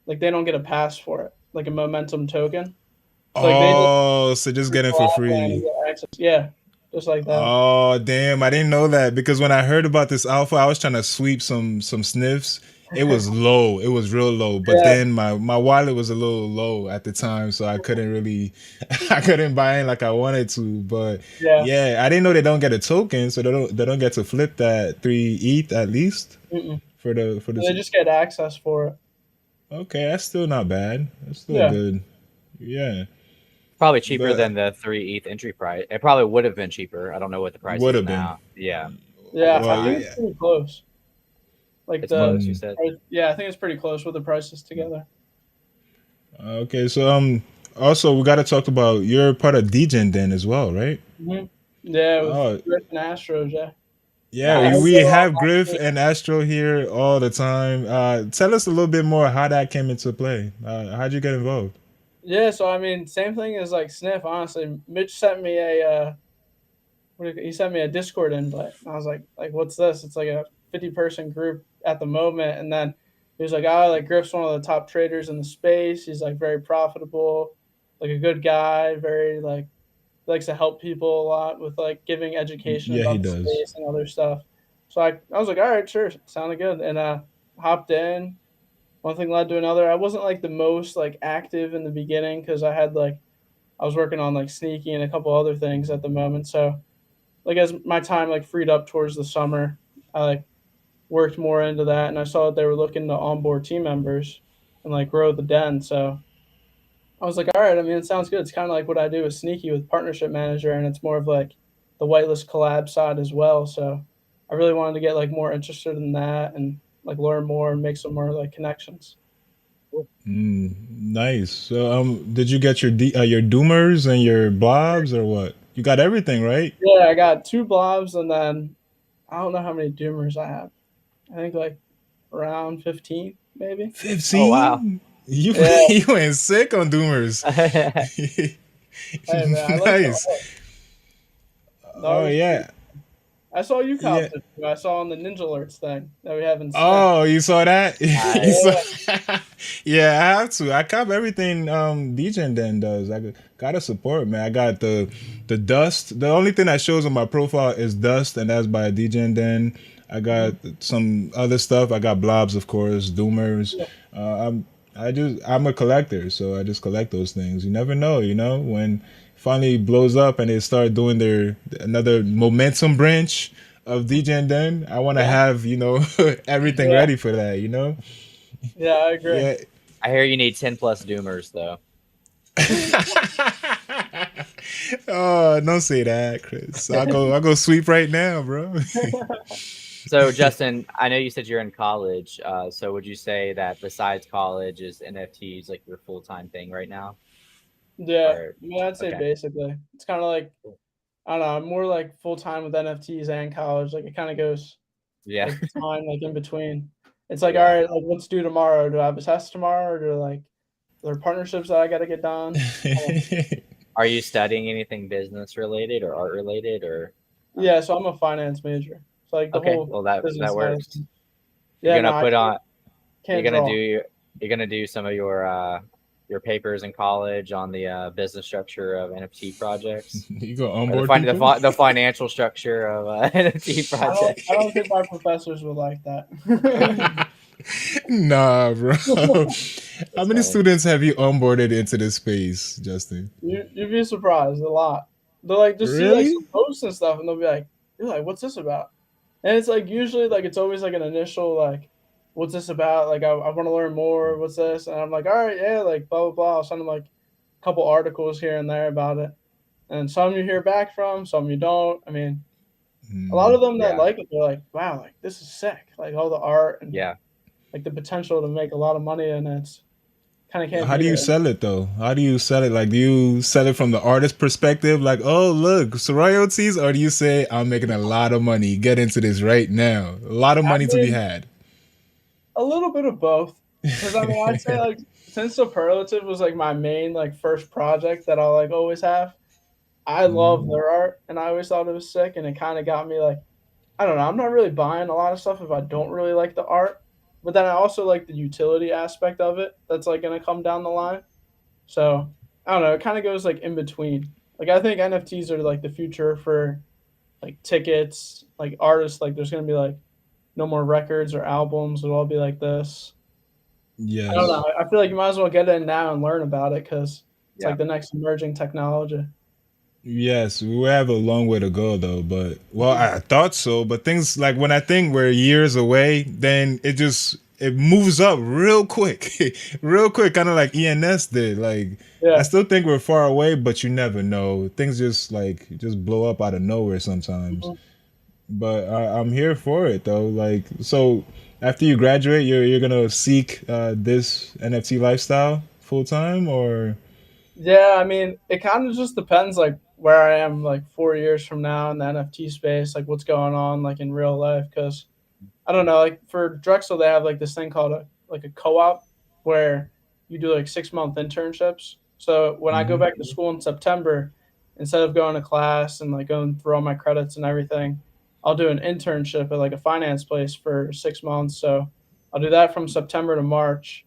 Speaker 3: like they don't get a pass for it, like a momentum token. So like they just
Speaker 2: Oh, so just get it for
Speaker 3: collab land and
Speaker 2: free.
Speaker 3: get access. Yeah, just like that.
Speaker 2: Oh damn! I didn't know that because when I heard about this alpha, I was trying to sweep some sniffs. It was low. It was real low. But
Speaker 3: Yeah,
Speaker 2: then my wallet was a little low at the time, so I couldn't really I couldn't buy in like I wanted to. But
Speaker 3: yeah.
Speaker 2: yeah, I didn't know they don't get a token, so they don't get to flip that 3 ETH at least
Speaker 3: Mm-mm.
Speaker 2: for
Speaker 3: They
Speaker 2: this.
Speaker 3: just get access for it.
Speaker 2: Okay, that's still not bad. That's still
Speaker 3: Yeah,
Speaker 2: good. Yeah,
Speaker 1: Probably cheaper
Speaker 2: but
Speaker 1: than the 3 ETH entry price. It probably would have been cheaper. I don't know what the price
Speaker 2: would
Speaker 1: is
Speaker 2: have been.
Speaker 1: now. Yeah, at the
Speaker 3: yeah. I
Speaker 2: Well,
Speaker 3: think it's
Speaker 1: time.
Speaker 2: yeah.
Speaker 3: pretty close. Like
Speaker 1: It's close. You
Speaker 3: the
Speaker 1: said.
Speaker 3: yeah, I think it's pretty close with the prices together.
Speaker 2: Okay, so also we got to talk about you're part of DGen then as well, right?
Speaker 3: Hmm. Yeah, with
Speaker 2: Oh,
Speaker 3: Griff and Astros. Yeah,
Speaker 2: yeah,
Speaker 3: I
Speaker 2: we,
Speaker 3: hope
Speaker 1: Nice.
Speaker 2: we
Speaker 3: they're all
Speaker 2: have
Speaker 3: last
Speaker 2: Griff
Speaker 3: week.
Speaker 2: and Astro here all the time. Tell us a little bit more how that came into play. How'd you get involved?
Speaker 3: Yeah, so I mean, same thing as like Sniff. Honestly, Mitch sent me a he sent me a Discord invite. And I was like, what's this? It's like a 50-person group at the moment. And then he was like, oh, like Griff's one of the top traders in the space. He's like very profitable, like a good guy, very like likes to help people a lot with like giving education
Speaker 2: Yeah, he
Speaker 3: about the
Speaker 2: does.
Speaker 3: space and other stuff. So I was like, all right, sure, sounded good, and hopped in. One thing led to another. I wasn't like the most like active in the beginning because I was working on like sneaky and a couple other things at the moment. So like as my time like freed up towards the summer, I like worked more into that, and I saw that they were looking to onboard team members and like grow the den. So I was like, all right. I mean, it sounds good. It's kind of like what I do with Sneaky with Partnership Manager, and it's more of like the whitelist collab side as well. So I really wanted to get like more interested in that and like learn more and make some more like connections.
Speaker 2: Nice. So did you get your Doomers and your Blobs or what? You got everything, right?
Speaker 3: Yeah, I got two blobs, and then I don't know how many doomers I have. I think like around 15, maybe.
Speaker 1: Oh wow.
Speaker 2: 15? You
Speaker 3: Yeah.
Speaker 2: you went sick on Doomers.
Speaker 3: Hey man, I like
Speaker 2: Nice.
Speaker 3: the
Speaker 2: Oh
Speaker 3: art is pretty.
Speaker 2: yeah.
Speaker 3: I saw you
Speaker 2: Yeah.
Speaker 3: copped it. I saw on the Ninjalerts thing that we have in Sniff.
Speaker 2: Oh, you saw that? You saw
Speaker 3: Yeah,
Speaker 2: Yeah, I have to. I cop everything DJ Den does. Gotta support, man. I got the dust. The only thing that shows on my profile is dust, and that's by DJ Den. I got
Speaker 3: mhm,
Speaker 2: some other stuff. I got blobs, of course, doomers.
Speaker 3: yeah,
Speaker 2: I'm a collector, so I just collect those things. You never know, when finally blows up and they start doing their another momentum branch of DJ and then I want to
Speaker 3: yeah,
Speaker 2: have, everything
Speaker 3: yeah,
Speaker 2: ready for that.
Speaker 3: yeah. I agree.
Speaker 2: Yeah.
Speaker 1: I hear you need 10 plus doomers though.
Speaker 2: Oh, don't say that, Chris. I'll go sweep right now, bro.
Speaker 1: So Justin, I know you said you're in college. So would you say that besides college is NFTs like your full time thing right now?
Speaker 3: Yeah,
Speaker 1: Or
Speaker 3: I mean, I'd say
Speaker 1: okay,
Speaker 3: basically it's kind of like I don't know, I'm more like full time with NFTs and college. Like it kind of goes
Speaker 1: yeah,
Speaker 3: like time like in between. It's like all
Speaker 1: yeah.
Speaker 3: right, like what's due tomorrow? Do I have a test tomorrow, or do like are there partnerships that I got to get done?
Speaker 1: Are you studying anything business related or art related or?
Speaker 3: Yeah, so I'm a finance major. So like the
Speaker 1: Okay,
Speaker 3: whole
Speaker 1: well that
Speaker 3: business side of
Speaker 1: works.
Speaker 3: things.
Speaker 1: You're
Speaker 3: Yeah, no,
Speaker 1: gonna
Speaker 3: I
Speaker 1: put on. You're
Speaker 3: can't
Speaker 1: gonna
Speaker 3: draw.
Speaker 1: do you're gonna do some of your papers in college on the business structure of NFT projects
Speaker 2: You go
Speaker 1: or
Speaker 2: onboard people?
Speaker 1: the financial structure of NFT
Speaker 3: I
Speaker 1: projects.
Speaker 3: don't think my professors would like that.
Speaker 2: Nah, bro. How
Speaker 1: That's
Speaker 2: many
Speaker 1: funny.
Speaker 2: students have you onboarded into this space, Justin?
Speaker 3: You'd be surprised a lot. They'll like just see like some
Speaker 2: Really?
Speaker 3: posts and stuff, and they'll be like, "You're like, what's this about?" And it's like usually like it's always like an initial like what's this about? Like, I want to learn more. What's this? And I'm like, all right, yeah, like blah blah blah. I'll send them like a couple articles here and there about it, and some you hear back from, some you don't. I mean, a lot
Speaker 2: Mm.
Speaker 3: of them that
Speaker 1: Yeah.
Speaker 3: like it, they're like, wow, like this is sick. Like all the art and
Speaker 1: Yeah.
Speaker 3: like the potential to make a lot of money, and it's kind of can't
Speaker 2: How do
Speaker 3: beat
Speaker 2: you
Speaker 3: it.
Speaker 2: sell it though? How do you sell it? Like, do you sell it from the artist perspective? Like, oh look, so royalties, or do you say I'm making a lot of money? Get into this right now. A lot of
Speaker 3: I
Speaker 2: money to be
Speaker 3: mean,
Speaker 2: had.
Speaker 3: a little bit of both, because I mean, I'd say like since Superlative was like my main like first project that I'll like always have. I love
Speaker 2: Mhm.
Speaker 3: their art, and I always thought it was sick, and it kind of got me like I don't know. I'm not really buying a lot of stuff if I don't really like the art, but then I also like the utility aspect of it. That's like gonna come down the line. So I don't know. It kind of goes like in between. Like I think NFTs are like the future for like tickets, like artists. Like there's gonna be like no more records or albums. It'll all be like this. I don't
Speaker 2: Yes.
Speaker 3: know. I feel like you might as well get in now and learn about it because it's
Speaker 1: Yeah.
Speaker 3: like the next emerging technology.
Speaker 2: Yes, we have a long way to go though, but well, I thought so, but things like when I think we're years away, then it moves up real quick. Real quick, kind of like ENS did. Like I
Speaker 3: Yeah.
Speaker 2: still think we're far away, but you never know. Things just blow up out of nowhere sometimes.
Speaker 3: Mhm.
Speaker 2: But I'm here for it though. Like so after you graduate, you're going to seek this NFT lifestyle full time or
Speaker 3: Yeah, I mean, it kind of just depends, like where I am, like 4 years from now in the NFT space, like what's going on, like in real life. Because I don't know, like for Drexel, they have like this thing called a co-op where you do like 6 month internships. So when I go
Speaker 2: Mhm.
Speaker 3: back to school in September, instead of going to class and like going through all my credits and everything, I'll do an internship at like a finance place for 6 months. So I'll do that from September to March,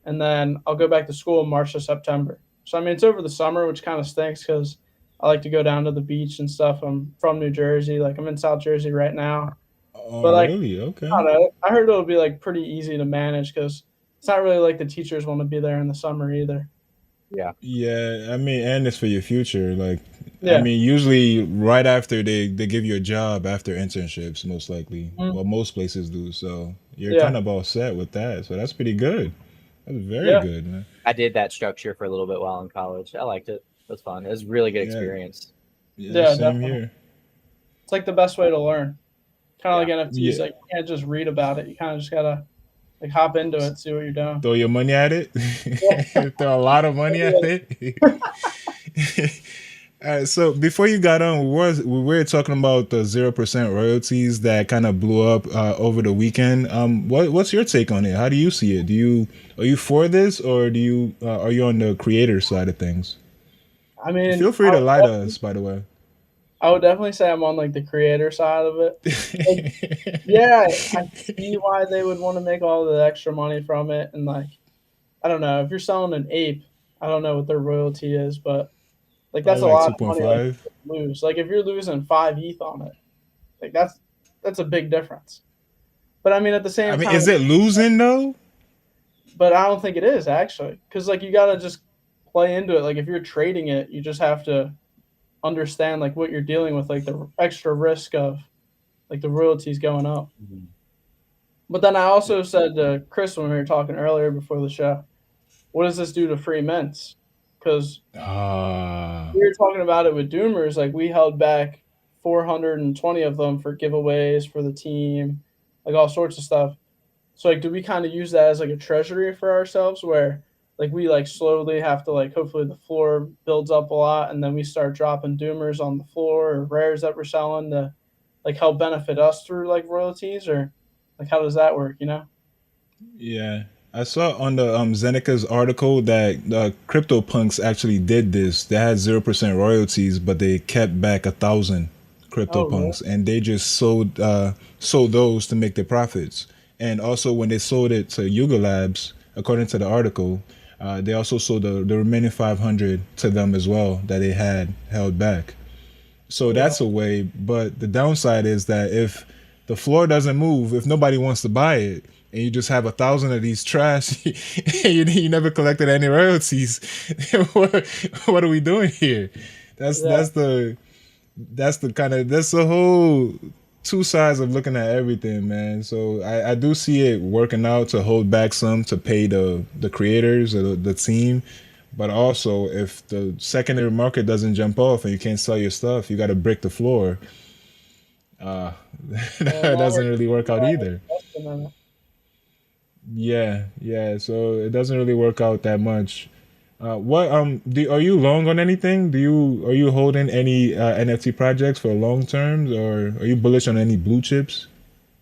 Speaker 3: and then I'll go back to school in March to September. So I mean, it's over the summer, which kind of stinks because I like to go down to the beach and stuff. I'm from New Jersey, like I'm in South Jersey right now,
Speaker 2: Oh,
Speaker 3: but like
Speaker 2: really?
Speaker 3: I
Speaker 2: Okay.
Speaker 3: don't know. I heard it'll be like pretty easy to manage because it's not really like the teachers want to be there in the summer either.
Speaker 1: Yeah.
Speaker 2: Yeah, I mean, and it's for your future. Like, I
Speaker 3: Yeah.
Speaker 2: mean, usually right after they give you a job after internships, most likely.
Speaker 3: Mhm.
Speaker 2: Well, most places do. So you're kind
Speaker 3: Yeah.
Speaker 2: of all set with that. So that's pretty good. That's very
Speaker 3: Yeah.
Speaker 2: good, man.
Speaker 1: I did that structure for a little bit while in college. I liked it. It was fun. It was a really good
Speaker 2: Yeah,
Speaker 1: experience.
Speaker 2: yeah,
Speaker 3: Yeah.
Speaker 2: same
Speaker 3: Definitely.
Speaker 2: here.
Speaker 3: It's like the best way to learn. Kind of like
Speaker 1: Yeah.
Speaker 3: NFTs.
Speaker 2: Yeah,
Speaker 3: Like you can't just read about it. You kind of just gotta like hop into it, see what you're doing.
Speaker 2: throw your money at it. Throw a lot of money at
Speaker 3: Yeah.
Speaker 2: it. So before you got on, we were talking about the 0% royalties that kind of blew up over the weekend. What's your take on it? How do you see it? Are you for this, or do you are you on the creator side of things?
Speaker 3: I mean,
Speaker 2: Feel free to lie to us, by the way.
Speaker 3: I would definitely say I'm on like the creator side of it. Like, yeah, I see why they would want to make all the extra money from it, and like, I don't know if you're selling an ape, I don't know what their royalty is, but like that's
Speaker 2: Probably
Speaker 3: a
Speaker 2: like
Speaker 3: lot
Speaker 2: two
Speaker 3: of
Speaker 2: point
Speaker 3: money like
Speaker 2: five.
Speaker 3: to lose. Like if you're losing 5 ETH on it, like that's a big difference. But I mean, at the
Speaker 2: I
Speaker 3: same
Speaker 2: mean,
Speaker 3: time,
Speaker 2: is it losing though?
Speaker 3: but I don't think it is actually, because like you gotta just play into it. Like if you're trading it, you just have to understand like what you're dealing with, like the extra risk of like the royalties going up.
Speaker 1: Mhm.
Speaker 3: But then I also said to Chris when we were talking earlier before the show, what does this do to free mints? Because
Speaker 2: Ah,
Speaker 3: we were talking about it with Doomers, like we held back 420 of them for giveaways for the team, like all sorts of stuff. So like, do we kind of use that as like a treasury for ourselves, where like we like slowly have to like hopefully the floor builds up a lot, and then we start dropping Doomers on the floor or rares that we're selling to like help benefit us through like royalties, or like how does that work? You know?
Speaker 2: yeah. I saw on the Zeneca's article that CryptoPunks actually did this. They had 0% royalties, but they kept back 1,000
Speaker 3: Oh, really?
Speaker 2: CryptoPunks, and they just sold those to make their profits. And also, when they sold it to Yuga Labs, according to the article, they also sold the remaining 500 to them as well that they had held back. So
Speaker 3: Yeah.
Speaker 2: that's a way. But the downside is that if the floor doesn't move, if nobody wants to buy it, and you just have 1,000 of these trash, you never collected any royalties. what, what are we doing here? That's
Speaker 3: Yeah.
Speaker 2: that's the that's the kind of that's the whole two sides of looking at everything, man. So I do see it working out to hold back some to pay the creators or the team. But also, if the secondary market doesn't jump off and you can't sell your stuff, you got to break the floor. Uh,
Speaker 3: And
Speaker 2: that
Speaker 3: now we're
Speaker 2: doesn't really work out either.
Speaker 3: investing in it.
Speaker 2: Yeah, yeah. So it doesn't really work out that much. What are you long on anything? Are you holding any NFT projects for long terms, or are you bullish on any blue chips?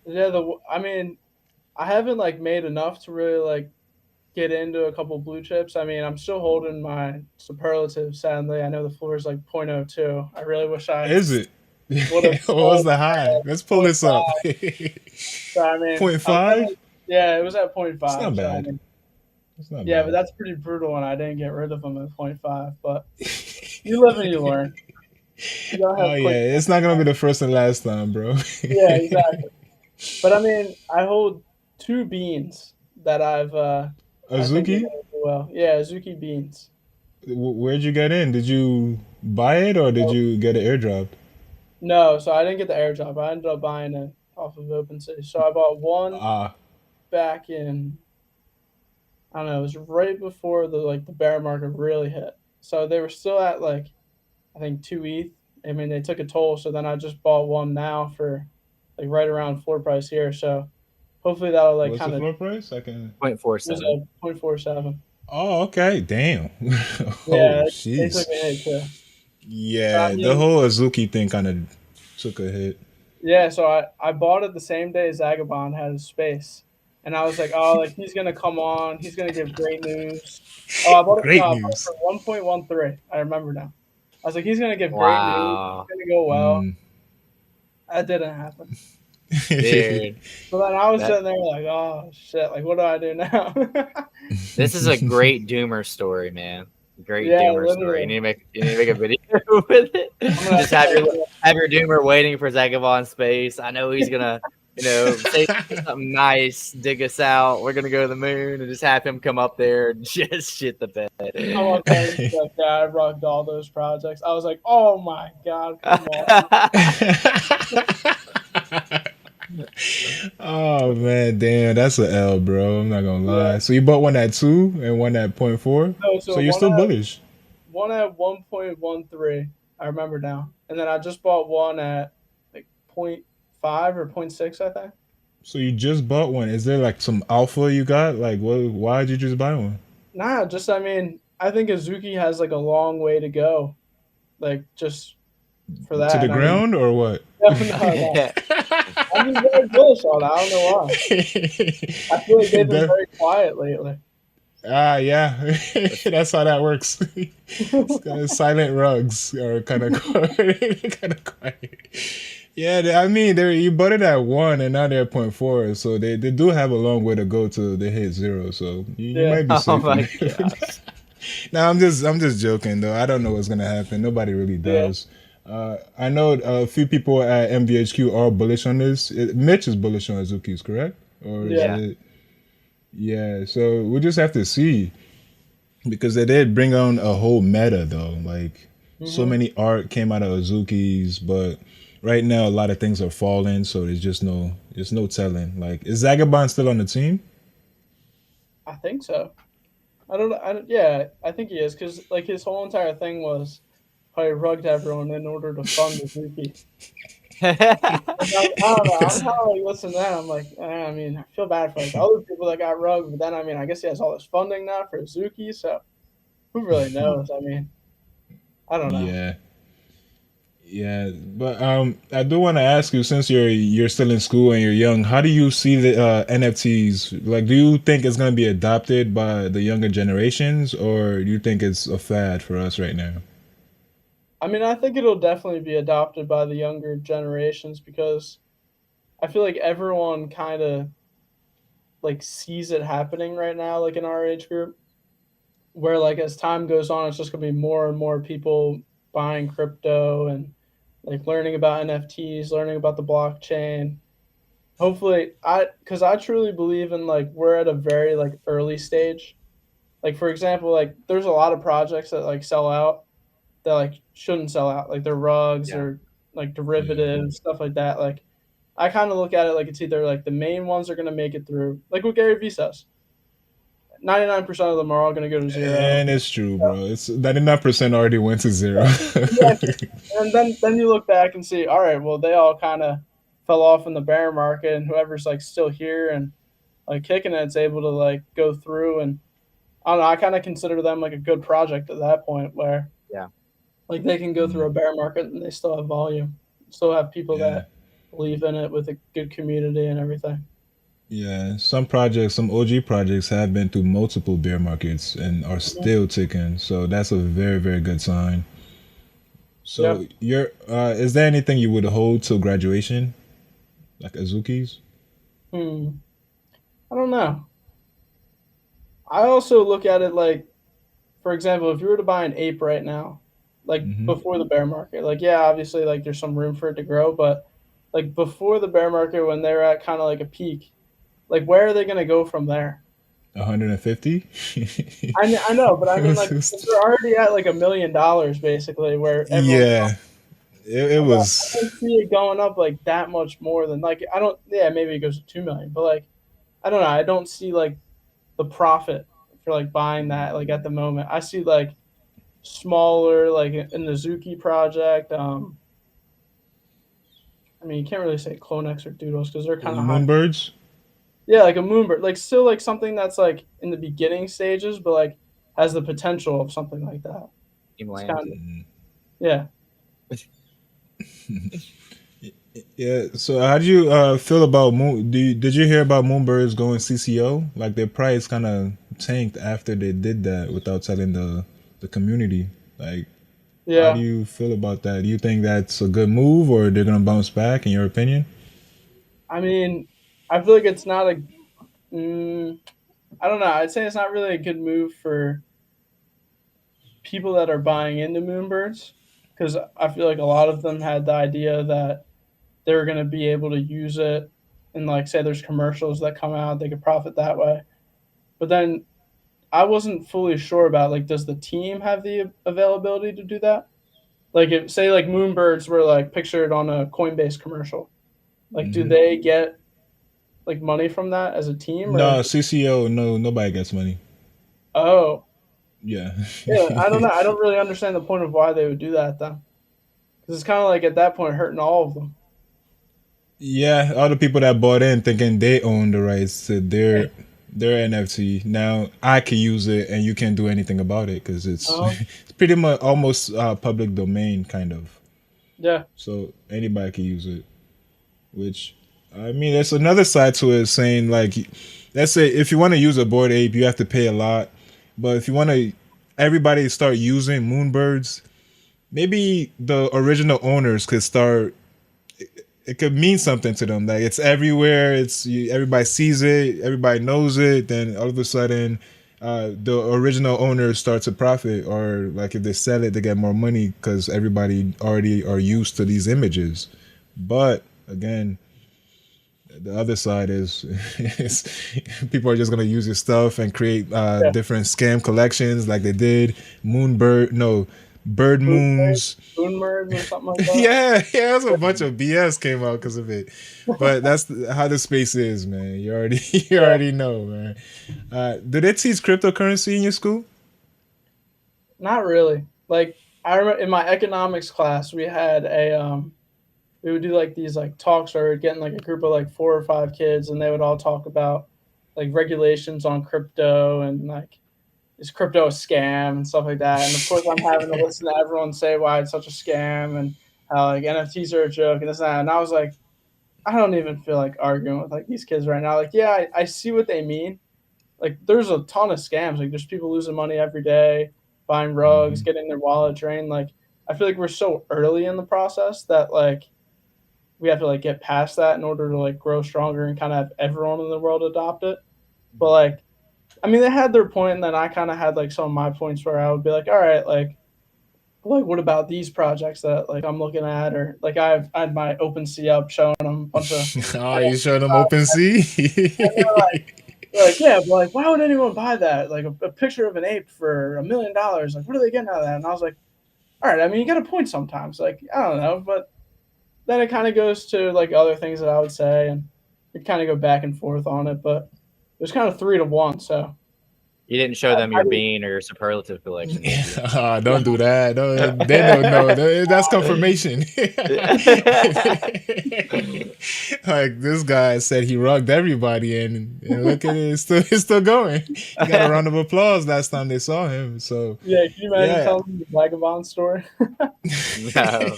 Speaker 3: Yeah, I mean, I haven't like made enough to really like get into a couple blue chips. I mean, I'm still holding my superlative. Sadly, I know the floor is like point oh 0.02. I really wish I
Speaker 2: Is it?
Speaker 3: would have
Speaker 2: What was
Speaker 3: sold
Speaker 2: the high? Let's pull
Speaker 3: point
Speaker 2: this up.
Speaker 3: 0.5. So I mean,
Speaker 2: Point
Speaker 3: I'm kind
Speaker 2: five?
Speaker 3: of yeah, it was at point
Speaker 2: It's
Speaker 3: 0.5.
Speaker 2: not
Speaker 3: So I
Speaker 2: bad.
Speaker 3: mean,
Speaker 2: It's not
Speaker 3: yeah, but
Speaker 2: bad.
Speaker 3: that's pretty brutal, and I didn't get rid of them at point 0.5. But you live and you learn. You don't
Speaker 2: Oh
Speaker 3: have quick.
Speaker 2: yeah, it's not gonna be the first and last time, bro.
Speaker 3: Yeah, exactly. But I mean, I hold two beans that I think are
Speaker 2: Azuki,
Speaker 3: gonna do well. Yeah, Azuki beans.
Speaker 2: where'd you get in? Did you buy it or did you get it airdropped?
Speaker 3: No, so I didn't get the airdrop. I ended up buying it off of OpenSea. So I bought one
Speaker 2: Ah,
Speaker 3: back in I don't know, it was right before the bear market really hit. So they were still at like I think 2 ETH. I mean they took a toll, so then I just bought one now for like right around floor price here. So hopefully that'll like
Speaker 2: what's the
Speaker 3: kind of
Speaker 2: floor price? I can.
Speaker 1: 0.47.
Speaker 3: 0.47.
Speaker 2: Oh, okay. Damn. Oh,
Speaker 3: Yeah, they took
Speaker 2: jeez.
Speaker 3: a hit too. But I
Speaker 2: Yeah, the
Speaker 3: mean,
Speaker 2: whole Azuki thing kind of took a hit.
Speaker 3: yeah, so I bought it the same day Zagabond had his space. And I was like, oh, like he's gonna come on, he's gonna give great news. Oh, I bought it no,
Speaker 2: Great
Speaker 3: I bought it
Speaker 2: news.
Speaker 3: for 1.13. I remember now. I was like, he's gonna give great news, it's
Speaker 1: Wow,
Speaker 3: gonna go well.
Speaker 2: Mm.
Speaker 3: That didn't happen.
Speaker 1: dude.
Speaker 3: So then I was
Speaker 1: That
Speaker 3: sitting there like, oh shit, like what do I do now?
Speaker 1: this is a great doomer story, man. Great
Speaker 3: Yeah,
Speaker 1: doomer story.
Speaker 3: literally.
Speaker 1: You need to make a video with it.
Speaker 3: I'm gonna
Speaker 1: Just have your doomer waiting for Zagabond space. I know he's gonna, say something nice, dig us out. We're gonna go to the moon, and just have him come up there and just shit the
Speaker 3: come
Speaker 1: bed.
Speaker 3: up there and be like, yeah, I rugged all those projects. I was like, oh my god, come on.
Speaker 2: Oh man, damn, that's a L, bro. I'm not gonna
Speaker 3: Yeah.
Speaker 2: lie. So you bought one at 2 and one at point 0.4.
Speaker 3: No,
Speaker 2: So
Speaker 3: so
Speaker 2: you're still bullish.
Speaker 3: one at 1.13. I remember now. And then I just bought one at like point 0.5 or point 0.6, I think.
Speaker 2: So you just bought one. Is there like some alpha you got? Like, what? Why did you just buy one?
Speaker 3: Nah, just I mean, I think Azuki has like a long way to go. Like just for
Speaker 2: To
Speaker 3: that.
Speaker 2: the
Speaker 3: And I mean,
Speaker 2: ground or what?
Speaker 3: no, no, no. I'm just very bullish on it. I don't know why. I feel like they've been
Speaker 2: Def-
Speaker 3: very quiet lately.
Speaker 2: yeah, that's how that works. It's kind of silent rugs are kind of kind of quiet. Yeah, I mean, you bought it at 1 and now they're at point 0.4, so they do have a long way to go till they hit 0. So you
Speaker 3: Yeah.
Speaker 2: might be
Speaker 1: Oh
Speaker 2: safe from
Speaker 1: my
Speaker 2: there.
Speaker 1: gosh.
Speaker 2: No, I'm just joking though. I don't know what's gonna happen. Nobody really
Speaker 3: Yeah.
Speaker 2: does. I know a few people at MBHQ are bullish on this. Mitch is bullish on Azuki's, correct? Or is
Speaker 3: Yeah.
Speaker 1: Yeah.
Speaker 2: it? Yeah. So we just have to see because they did bring on a whole meta though. Like so
Speaker 3: Hmm.
Speaker 2: many art came out of Azuki's, but right now a lot of things are falling. So there's no telling. Like is Zagabond still on the team?
Speaker 3: I think so. Yeah, I think he is because like his whole entire thing was how he rugged everyone in order to fund Azuki. And I don't know. I'm kind of like listening to that. I'm like, I mean, I feel bad for like the other people that got rugged, but then I mean, I guess he has all this funding now for Azuki, so who really knows? I mean, I don't know.
Speaker 2: Yeah. Yeah, but I do want to ask you, since you're still in school and you're young, how do you see the NFTs? Like, do you think it's going to be adopted by the younger generations, or do you think it's a fad for us right now?
Speaker 3: I mean, I think it'll definitely be adopted by the younger generations because I feel like everyone kind of like sees it happening right now, like in our age group, where like as time goes on, it's just gonna be more and more people buying crypto and like learning about NFTs, learning about the blockchain. Hopefully, because I truly believe in like we're at a very like early stage. Like for example, like there's a lot of projects that like sell out that like shouldn't sell out, like their rugs
Speaker 1: Yeah.
Speaker 3: or like
Speaker 2: Yeah.
Speaker 3: derivatives, stuff like that. Like I kind of look at it like it's either like the main ones are going to make it through, like what Gary Vee says. 99% of them are all going to go to zero.
Speaker 2: And it's true, bro. It's 99% already went to zero.
Speaker 3: Yeah, and then you look back and see, all right, well they all kind of fell off in the bear market, and whoever's like still here and like kicking it's able to like go through, and I don't know. I kind of consider them like a good project at that point where
Speaker 1: Yeah.
Speaker 3: like they can go through
Speaker 2: Mm,
Speaker 3: a bear market and they still have volume, still have people
Speaker 2: yeah.
Speaker 3: that believe in it with a good community and everything.
Speaker 2: Yeah, some projects, some OG projects have been through multiple bear markets and are
Speaker 3: Mhm.
Speaker 2: still ticking. So that's a very, very good sign.
Speaker 3: Yeah.
Speaker 2: So you're is there anything you would hold till graduation? Like Azuki's?
Speaker 3: Hmm. I don't know. I also look at it like, for example, if you were to buy an ape right now, like
Speaker 2: Mm-hmm.
Speaker 3: before the bear market, like yeah, obviously like there's some room for it to grow, but like before the bear market when they're at kind of like a peak, like where are they going to go from there?
Speaker 2: 150?
Speaker 3: I know, but I mean like if they're already at like $1 million basically, where everyone's
Speaker 2: Yeah, it
Speaker 3: like, I
Speaker 2: was.
Speaker 3: don't see it going up like that much more than like I don't yeah maybe it goes to 2 million, but like I don't know, I don't see like the profit for like buying that like at the moment. I see like smaller like in the Zuki project. I mean you can't really say Clonex or Doodles because they're kind of high.
Speaker 2: Moonbirds?
Speaker 3: Yeah, like a Moonbird, like still like something that's like in the beginning stages, but like has the potential of something like that.
Speaker 1: Team
Speaker 3: It's
Speaker 1: Land.
Speaker 3: kind of yeah.
Speaker 2: Yeah. So how do you feel about moon? Did you hear about Moonbirds going CCO? Like their price kind of tanked after they did that without telling the community. Like, how do
Speaker 3: Yeah.
Speaker 2: you feel about that? Do you think that's a good move, or they're gonna bounce back? In your opinion?
Speaker 3: I mean, I feel like it's not a. Mm, I don't know. I'd say it's not really a good move for people that are buying into Moonbirds because I feel like a lot of them had the idea that they were going to be able to use it and like say there's commercials that come out they could profit that way. But then I wasn't fully sure about like does the team have the availability to do that? Like if say like Moonbirds were like pictured on a Coinbase commercial, like do
Speaker 2: Hmm.
Speaker 3: they get like money from that as a team or
Speaker 2: No, CCO. No, nobody gets money.
Speaker 3: oh
Speaker 2: Yeah.
Speaker 3: yeah, I don't know. I don't really understand the point of why they would do that though, because it's kind of like at that point hurting all of them.
Speaker 2: Yeah, all the people that bought in thinking they own the rights to their NFT. Now I can use it, and you can't do anything about it because it's
Speaker 3: Uh-huh.
Speaker 2: it's pretty much almost public domain kind of.
Speaker 3: Yeah,
Speaker 2: So anybody can use it. Which I mean, there's another side to it saying like, let's say if you want to use a board ape, you have to pay a lot. But if you want to, everybody start using Moonbirds. Maybe the original owners could start it could mean something to them. Like it's everywhere. Everybody sees it. Everybody knows it. Then all of a sudden, the original owners start to profit, or like if they sell it, they get more money because everybody already are used to these images. But again, the other side is people are just gonna use your stuff and create
Speaker 3: yeah.
Speaker 2: different scam collections like they did Moonbird, no, Bird
Speaker 3: Boon
Speaker 2: Moons.
Speaker 3: Boonmerds or something like that.
Speaker 2: Yeah, yeah, there's a bunch of BS came out because of it. But that's how the space is, man. You already you
Speaker 3: Yeah,
Speaker 2: already know, man. Do they teach cryptocurrency in your school?
Speaker 3: not really. Like I remember in my economics class, we would do like these like talks where we'd get in like a group of like 4 or 5 kids, and they would all talk about like regulations on crypto and like is crypto a scam and stuff like that. And of course, I'm having to listen to everyone say why it's such a scam and how like NFTs are a joke and this and that. And I was like, I don't even feel like arguing with like these kids right now. Like, yeah, I see what they mean. Like, there's a ton of scams. Like, there's people losing money every day, buying rugs,
Speaker 2: Hmm.
Speaker 3: getting their wallet drained. Like, I feel like we're so early in the process that like we have to like get past that in order to like grow stronger and kind of have everyone in the world adopt it. But like, I mean, they had their point, and then I kind of had like some of my points where I would be like, all right, like what about these projects that like I'm looking at, or like I had my OpenSea up showing them a bunch of,
Speaker 2: Oh, you showing them OpenSea?
Speaker 3: they're like, yeah, but like, why would anyone buy that? Like a picture of an ape for $1 million. Like, what are they getting out of that? And I was like, all right, I mean, you got a point sometimes. Like, I don't know, but then it kind of goes to like other things that I would say, and we kind of go back and forth on it. But it was kind of 3 to 1. So
Speaker 1: You didn't show them your bean or your superlative collection, did you?
Speaker 2: Don't do that. They don't know. That's confirmation. Like this guy said, he rugged everybody, and look at it, it's still going. He got a round of applause last time they saw him. So
Speaker 3: yeah, can you imagine
Speaker 2: yeah.
Speaker 3: telling them the vagabond story?
Speaker 1: No.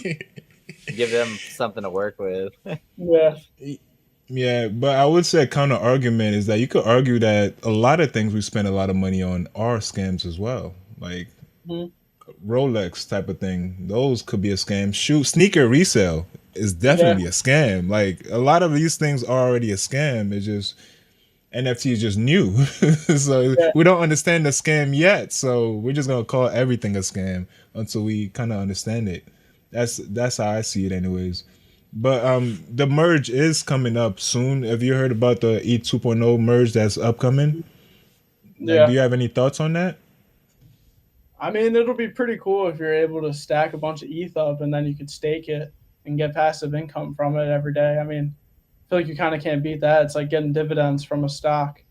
Speaker 1: Give them something to work with.
Speaker 3: Yeah,
Speaker 2: Yeah, but I would say a counter argument is that you could argue that a lot of things we spend a lot of money on are scams as well. Like
Speaker 3: mhm.
Speaker 2: Rolex type of thing. Those could be a scam. Shoot, sneaker resale is
Speaker 3: Yeah,
Speaker 2: definitely a scam. Like a lot of these things are already a scam. It's just NFT is just new. So
Speaker 3: yeah.
Speaker 2: we don't understand the scam yet. So we're just gonna call everything a scam until we kind of understand it. That's how I see it anyways. But the merge is coming up soon. Have you heard about the E 2.0 merge that's upcoming? Like, do
Speaker 3: Yeah.
Speaker 2: you have any thoughts on that?
Speaker 3: I mean, it'll be pretty cool if you're able to stack a bunch of ETH up and then you could stake it and get passive income from it every day. I mean, I feel like you kind of can't beat that. It's like getting dividends from a stock.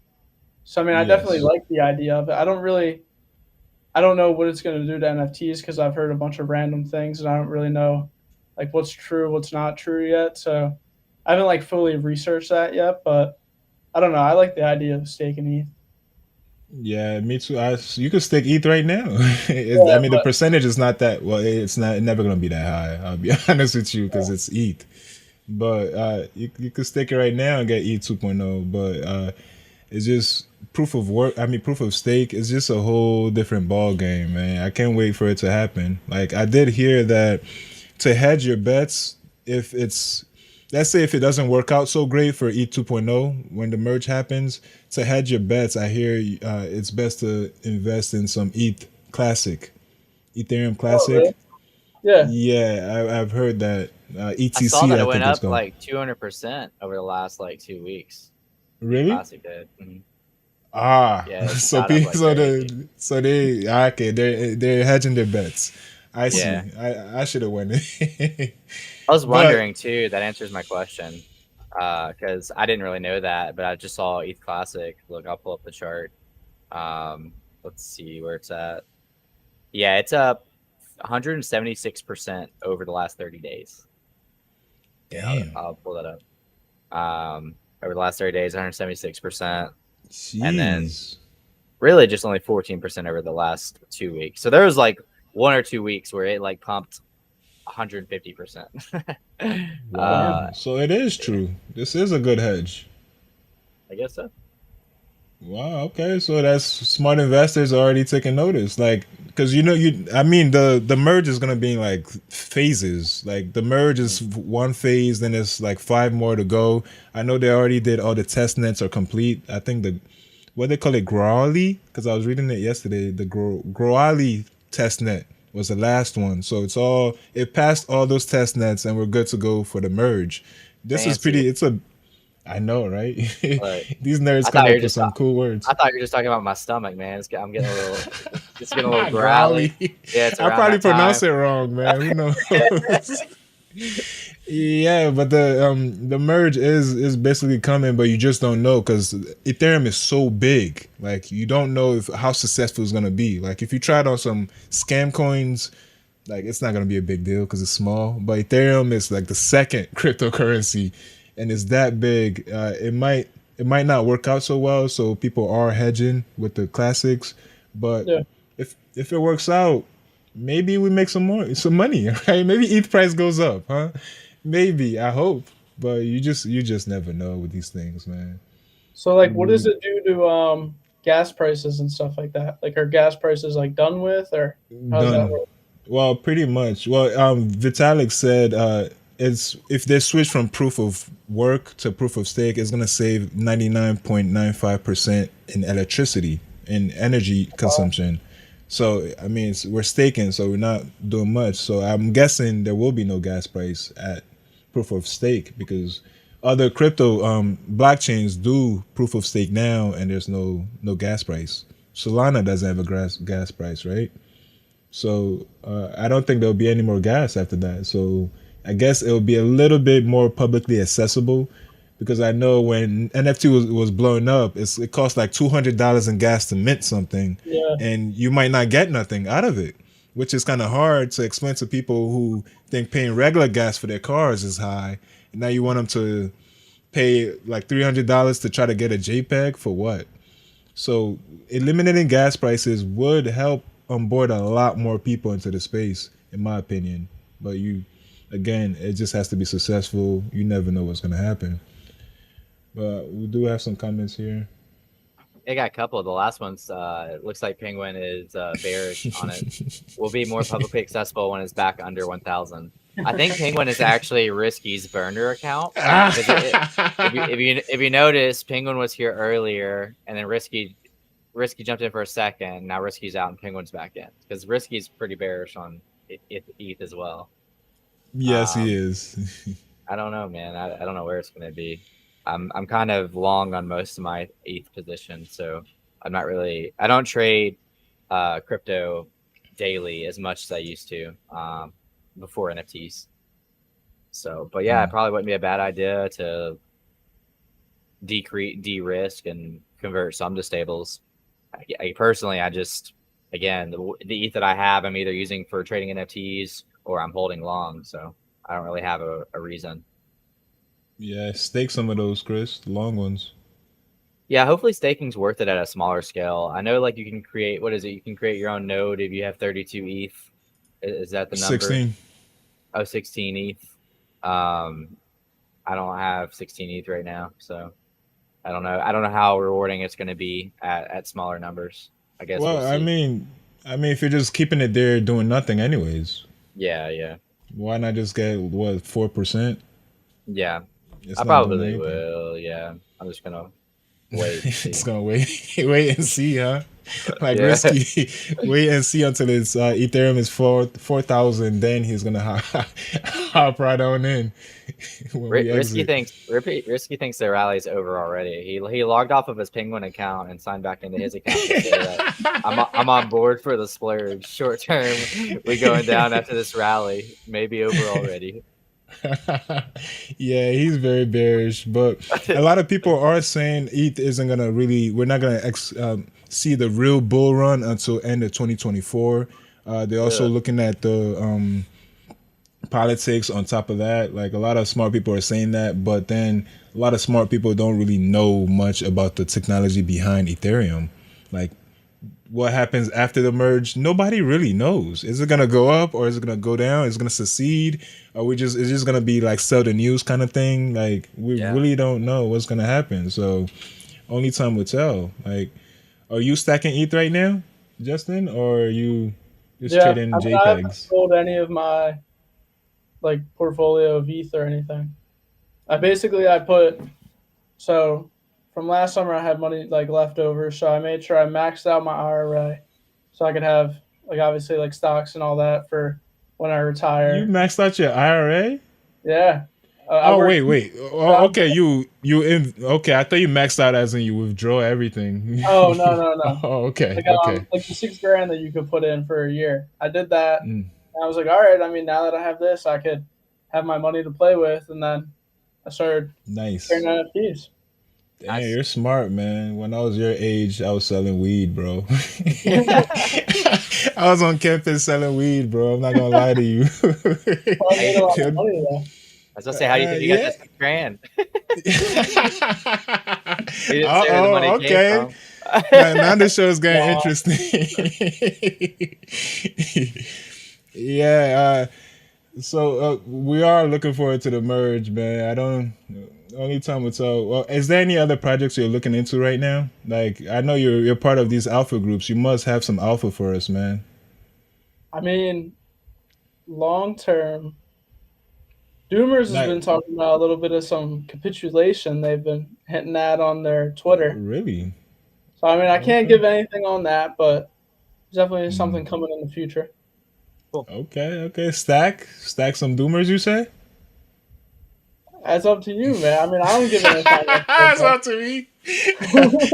Speaker 3: So I mean, I definitely
Speaker 2: Yes.
Speaker 3: like the idea of it. I don't know what it's going to do to NFTs because I've heard a bunch of random things and I don't really know like what's true, what's not true yet. So I haven't like fully researched that yet, but I don't know. I like the idea of staking ETH.
Speaker 2: Yeah, me too. You could stick ETH right now. I
Speaker 3: Yeah,
Speaker 2: mean, the
Speaker 3: but
Speaker 2: percentage is not that well. It's not never gonna be that high. I'll be honest with you because it's ETH. But you could stick it right now and get ETH 2.0. But it's just proof of work. I mean, proof of stake is just a whole different ball game, man. I can't wait for it to happen. Like I did hear that to hedge your bets, if it's let's say if it doesn't work out so great for E 2.0 when the merge happens, to hedge your bets, I hear it's best to invest in some ETH Classic, Ethereum
Speaker 3: oh, really?
Speaker 2: Classic.
Speaker 3: Yeah.
Speaker 2: Yeah, I've heard that
Speaker 1: I saw
Speaker 2: ETC,
Speaker 1: that
Speaker 2: I
Speaker 1: it went
Speaker 2: think it's
Speaker 1: up
Speaker 2: called.
Speaker 1: like 200% over the last like 2 weeks. The
Speaker 2: Really?
Speaker 1: classic did. Mhm.
Speaker 2: Ah,
Speaker 1: Yeah, it
Speaker 2: so
Speaker 1: shot up
Speaker 2: people,
Speaker 1: like crazy.
Speaker 2: so they okay, they're hedging their bets. I
Speaker 1: Yeah.
Speaker 2: see. I should have won it.
Speaker 1: I was
Speaker 2: But
Speaker 1: wondering too. That answers my question. Because I didn't really know that, but I just saw ETH Classic. Look, I'll pull up the chart. Um, let's see where it's at. Yeah, it's up 176% over the last 30 days. Yeah,
Speaker 2: damn,
Speaker 1: I'll pull that up. Over the last 30 days, 176%, and then
Speaker 2: jeez.
Speaker 1: really just only 14% over the last 2 weeks. So there was like 1 or 2 weeks where it like pumped 150%.
Speaker 3: Damn.
Speaker 2: Wow. So it is
Speaker 1: Yeah,
Speaker 2: true. This is a good hedge.
Speaker 1: I guess so.
Speaker 2: Wow. Okay. So that's smart investors already taking notice. Like, because I mean, the merge is gonna be in like phases. Like the merge is one phase, then there's like five more to go. I know they already did all the test nets are complete. I think what they call it, Growly, because I was reading it yesterday. The Growly test net was the last one. So it passed all those test nets, and we're good to go for the merge. This is
Speaker 1: Fancy.
Speaker 2: pretty. I know, right?
Speaker 1: Look,
Speaker 2: These nerds
Speaker 1: I
Speaker 2: come
Speaker 1: thought you
Speaker 2: up
Speaker 1: were
Speaker 2: with
Speaker 1: just
Speaker 2: some cool words.
Speaker 1: I thought you were just talking about my stomach, man. I'm getting a little, it's getting a little growly.
Speaker 2: Growly.
Speaker 1: Yeah, it's
Speaker 2: I
Speaker 1: around
Speaker 2: probably
Speaker 1: that time.
Speaker 2: pronounced it wrong, man. Who knows? Yeah, but the merge is basically coming, but you just don't know because Ethereum is so big. Like you don't know how successful it's gonna be. Like if you tried on some scam coins, like it's not gonna be a big deal because it's small. But Ethereum is like the second cryptocurrency, and it's that big. It might not work out so well. So people are hedging with the classics, but
Speaker 3: Yeah.
Speaker 2: if it works out, maybe we make some money, right? Maybe ETH price goes up, huh? Maybe, I hope, but you just never know with these things, man.
Speaker 3: So like, what does
Speaker 2: Mm,
Speaker 3: it do to gas prices and stuff like that? Like, are gas prices like done with, or how does that
Speaker 2: done.
Speaker 3: work?
Speaker 2: Well, pretty much. Well, Vitalik said it's if they switch from proof of work to proof of stake, it's gonna save 99.95% in electricity and energy consumption. So I mean, we're staking, so we're not doing much. So I'm guessing there will be no gas price at proof of stake because other crypto blockchains do proof of stake now, and there's no gas price. Solana doesn't have a gas price, right? So I don't think there'll be any more gas after that. So I guess it'll be a little bit more publicly accessible because I know when NFT was blowing up, it cost like $200 in gas to mint something,
Speaker 3: Yeah.
Speaker 2: and you might not get nothing out of it, which is kind of hard to explain to people who think paying regular gas for their cars is high. And now you want them to pay like $300 to try to get a JPEG for what? So eliminating gas prices would help onboard a lot more people into the space, in my opinion. But again, it just has to be successful. You never know what's going to happen. But we do have some comments here.
Speaker 1: It got a couple. The last one's it looks like Penguin is bearish on it. Will be more publicly accessible when it's back under 1,000. I think Penguin is actually Risky's burner account. If you notice, Penguin was here earlier, and then Risky jumped in for a second. Now Risky's out, and Penguin's back in because Risky's pretty bearish on ETH as well.
Speaker 2: Yes, he is.
Speaker 1: I don't know, man. I don't know where it's going to be. I'm kind of long on most of my ETH position, so I'm not really. I don't trade crypto daily as much as I used to before NFTs. So, but yeah, it probably wouldn't be a bad idea to de-risk and convert some to stables. I personally, I just again the ETH that I have, I'm either using for trading NFTs or I'm holding long. So I don't really have a reason.
Speaker 2: Yeah, stake some of those, Chris, the long ones.
Speaker 1: Yeah, hopefully staking's worth it at a smaller scale. I know like you can create, what is it? You can create your own node if you have 32 ETH. Is that the number?
Speaker 2: 16.
Speaker 1: Oh, 16 ETH. I don't have 16 ETH right now, so I don't know. I don't know how rewarding it's going to be at smaller numbers. I guess
Speaker 2: Well,
Speaker 1: we'll see.
Speaker 2: I mean, if you're just keeping it there doing nothing, anyways.
Speaker 1: Yeah.
Speaker 2: Why not just get 4%?
Speaker 1: Yeah,
Speaker 2: It's
Speaker 1: I
Speaker 2: not doing
Speaker 1: probably
Speaker 2: anything.
Speaker 1: will. Yeah, I'm just gonna wait. And see.
Speaker 2: It's gonna wait and see, huh? Like
Speaker 1: Yeah.
Speaker 2: Risky, wait and see until it's Ethereum is 4,000. Then he's gonna hop right on in when we
Speaker 1: Risky
Speaker 2: exit.
Speaker 1: thinks the rally's over already. He logged off of his Penguin account and signed back into his account to say that I'm on board for the splurge. Short term, we going down after this rally. Maybe over already.
Speaker 2: Yeah, he's very bearish, but a lot of people are saying ETH isn't gonna really. We're not gonna see the real bull run until end of 2024. They're also
Speaker 1: Yeah.
Speaker 2: looking at the politics on top of that. Like a lot of smart people are saying that, but then a lot of smart people don't really know much about the technology behind Ethereum. Like what happens after the merge, nobody really knows. Is it gonna go up or is it gonna go down? Is it gonna succeed? Or it's just gonna be like sell the news kind of thing? Like we really don't know what's gonna happen. So only time will tell. Like, are you stacking ETH right now, Justin, or are you just trading
Speaker 3: I haven't
Speaker 2: JPEGs?
Speaker 3: sold any of my like portfolio of ETH or anything. I put so from last summer I had money like left over, so I made sure I maxed out my IRA so I could have like obviously like stocks and all that for when I
Speaker 2: You
Speaker 3: retire.
Speaker 2: maxed out your IRA?
Speaker 3: Yeah, I
Speaker 2: Oh
Speaker 3: worked
Speaker 2: wait. Oh,
Speaker 3: jobs.
Speaker 2: okay, okay. I thought you maxed out as in you withdraw everything.
Speaker 3: Oh no.
Speaker 2: Oh, okay,
Speaker 3: Like
Speaker 2: okay.
Speaker 3: like the $6,000 that you could put in for a year. I did that.
Speaker 2: Mm,
Speaker 3: And I was like, all right. I mean, now that I have this, I could have my money to play with, and then I started
Speaker 2: nice.
Speaker 3: trading NFTs.
Speaker 2: Damn,
Speaker 1: Nice.
Speaker 2: you're smart, man. When I was your age, I was selling weed, bro. I was on campus selling weed, bro. I'm not gonna lie to you.
Speaker 3: Well, I made a lot of money though.
Speaker 1: I was gonna say, how do you think you got
Speaker 2: Yeah.
Speaker 1: this $6,000? You didn't say where the money
Speaker 2: Oh,
Speaker 1: came
Speaker 2: okay.
Speaker 1: from.
Speaker 2: Now the show's getting
Speaker 3: Wow.
Speaker 2: interesting. Yeah. So we are looking forward to the merge, man. I don't. Only time will tell. Well, is there any other projects you're looking into right now? Like, I know you're part of these alpha groups. You must have some alpha for us, man.
Speaker 3: I mean, long term, Doomers has been
Speaker 2: Like,
Speaker 3: talking about a little bit of some capitulation. They've been hinting at on their Twitter.
Speaker 2: really?
Speaker 3: So I mean, I can't
Speaker 2: Okay.
Speaker 3: give anything on that, but there's definitely
Speaker 2: Mm.
Speaker 3: something coming in the future.
Speaker 2: Okay. Stack some doomers. You say?
Speaker 3: That's up to you, man. I mean, I don't give any financial
Speaker 2: That's
Speaker 3: advice.
Speaker 2: up to me.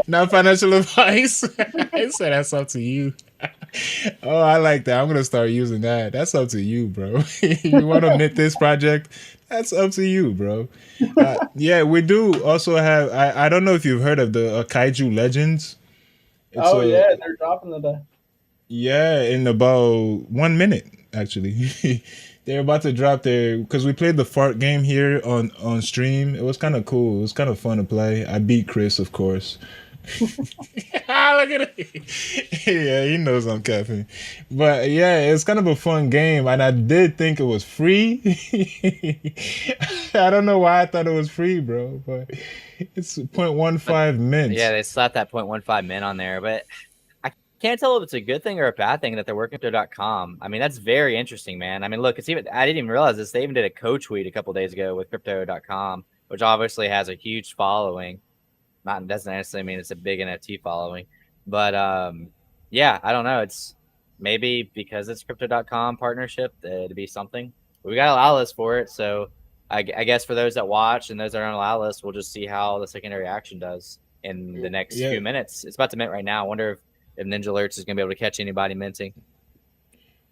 Speaker 2: Not financial advice. I said that's up to you. Oh, I like that. I'm gonna start using that. That's up to you, bro. You want to mint this project? That's up to you, bro. Yeah, we do also have. I don't know if you've heard of the Kaiju Legends. It's
Speaker 3: Oh
Speaker 2: a
Speaker 3: yeah, they're dropping today.
Speaker 2: Yeah, in about 1 minute, actually. They're about to drop their because we played the fart game here on stream. It was kind of cool. It was kind of fun to play. I beat Chris, of course. Look at it. Yeah, he knows I'm capping. But yeah, it's kind of a fun game, and I did think it was free. I don't know why I thought it was free, bro, but it's
Speaker 1: But
Speaker 2: 0.15
Speaker 1: yeah,
Speaker 2: mints.
Speaker 1: they slapped that 0.15 min on there, but I can't tell if it's a good thing or a bad thing that they're working with crypto.com. I mean, that's very interesting, man. I mean, look, it's even I didn't even realize this. They even did a code tweet a couple days ago with crypto.com, which obviously has a huge following. Not doesn't necessarily mean it's a big NFT following, but yeah, I don't know. It's maybe because it's crypto.com partnership, it'd be something. But we got a allow list for it, so I guess for those that watch and those that are on allow list, we'll just see how the secondary action does in the next
Speaker 2: Yeah.
Speaker 1: few minutes. It's about to mint right now. I wonder if Ninjalerts is gonna be able to catch anybody minting.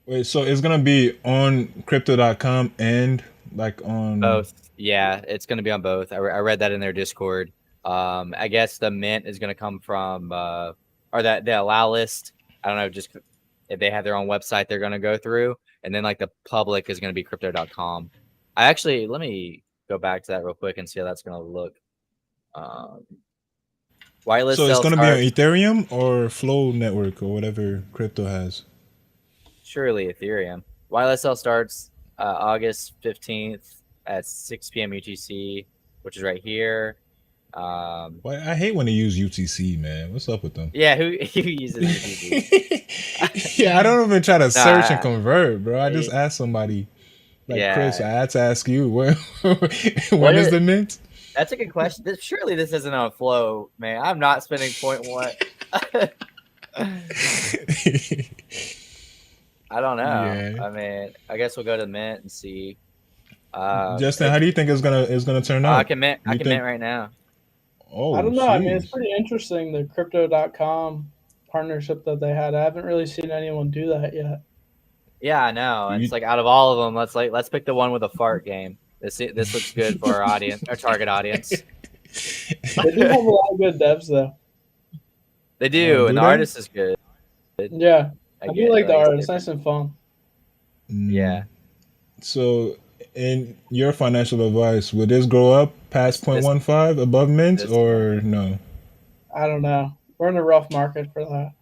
Speaker 2: Wait, so it's gonna be on crypto.com and like on
Speaker 1: Both. Yeah, it's going to be on both. I read that in their Discord. I guess the mint is going to come from, or that the allow list. I don't know, just if they have their own website, they're going to go through. And then like the public is going to be crypto.com. Let me go back to that real quick and see how that's going to look. Um, whitelist
Speaker 2: so it's
Speaker 1: sale
Speaker 2: gonna be on
Speaker 1: starts
Speaker 2: Ethereum or Flow Network or whatever crypto has.
Speaker 1: surely Ethereum. Whitelist sale starts August 15th at 6 p.m. UTC, which is right here.
Speaker 2: Why I hate when they use UTC, man. What's up with them?
Speaker 1: Yeah, who uses UTC?
Speaker 2: Yeah, I don't even try to
Speaker 1: No,
Speaker 2: search and convert, bro. I just
Speaker 1: I-
Speaker 2: ask somebody. Like Chris, I
Speaker 1: yeah.
Speaker 2: had to ask you when
Speaker 1: What
Speaker 2: when is
Speaker 1: is
Speaker 2: the mint?
Speaker 1: that's a good question. Surely this isn't on flow, man. I'm not spending point one. I don't know.
Speaker 2: Yeah.
Speaker 1: I mean, I guess we'll go to mint and see.
Speaker 2: Justin, how
Speaker 1: It's
Speaker 2: do you think it's gonna turn
Speaker 1: I
Speaker 2: out?
Speaker 1: can mint. I
Speaker 2: You
Speaker 1: can mint
Speaker 2: think
Speaker 1: right now.
Speaker 3: I
Speaker 2: oh
Speaker 3: don't know. I mean, it's
Speaker 2: jeez.
Speaker 3: pretty interesting the crypto.com partnership that they had. I haven't really seen anyone do that yet.
Speaker 1: Yeah, I know.
Speaker 2: You
Speaker 1: It's like out of all of them, let's pick the one with a fart game. This looks good for our audience, our target audience.
Speaker 3: They do have a lot of good devs though.
Speaker 1: They do, and
Speaker 2: do
Speaker 1: the
Speaker 2: they?
Speaker 1: artist is good.
Speaker 3: Yeah,
Speaker 1: I
Speaker 3: I do
Speaker 1: get
Speaker 3: like the
Speaker 1: like
Speaker 3: art. It's nice and fun.
Speaker 1: yeah.
Speaker 2: So in your financial advice, would this grow up
Speaker 1: This
Speaker 2: past
Speaker 1: this
Speaker 2: 0.15 above mint
Speaker 1: this
Speaker 2: or no?
Speaker 3: I don't know. We're in a rough market for that.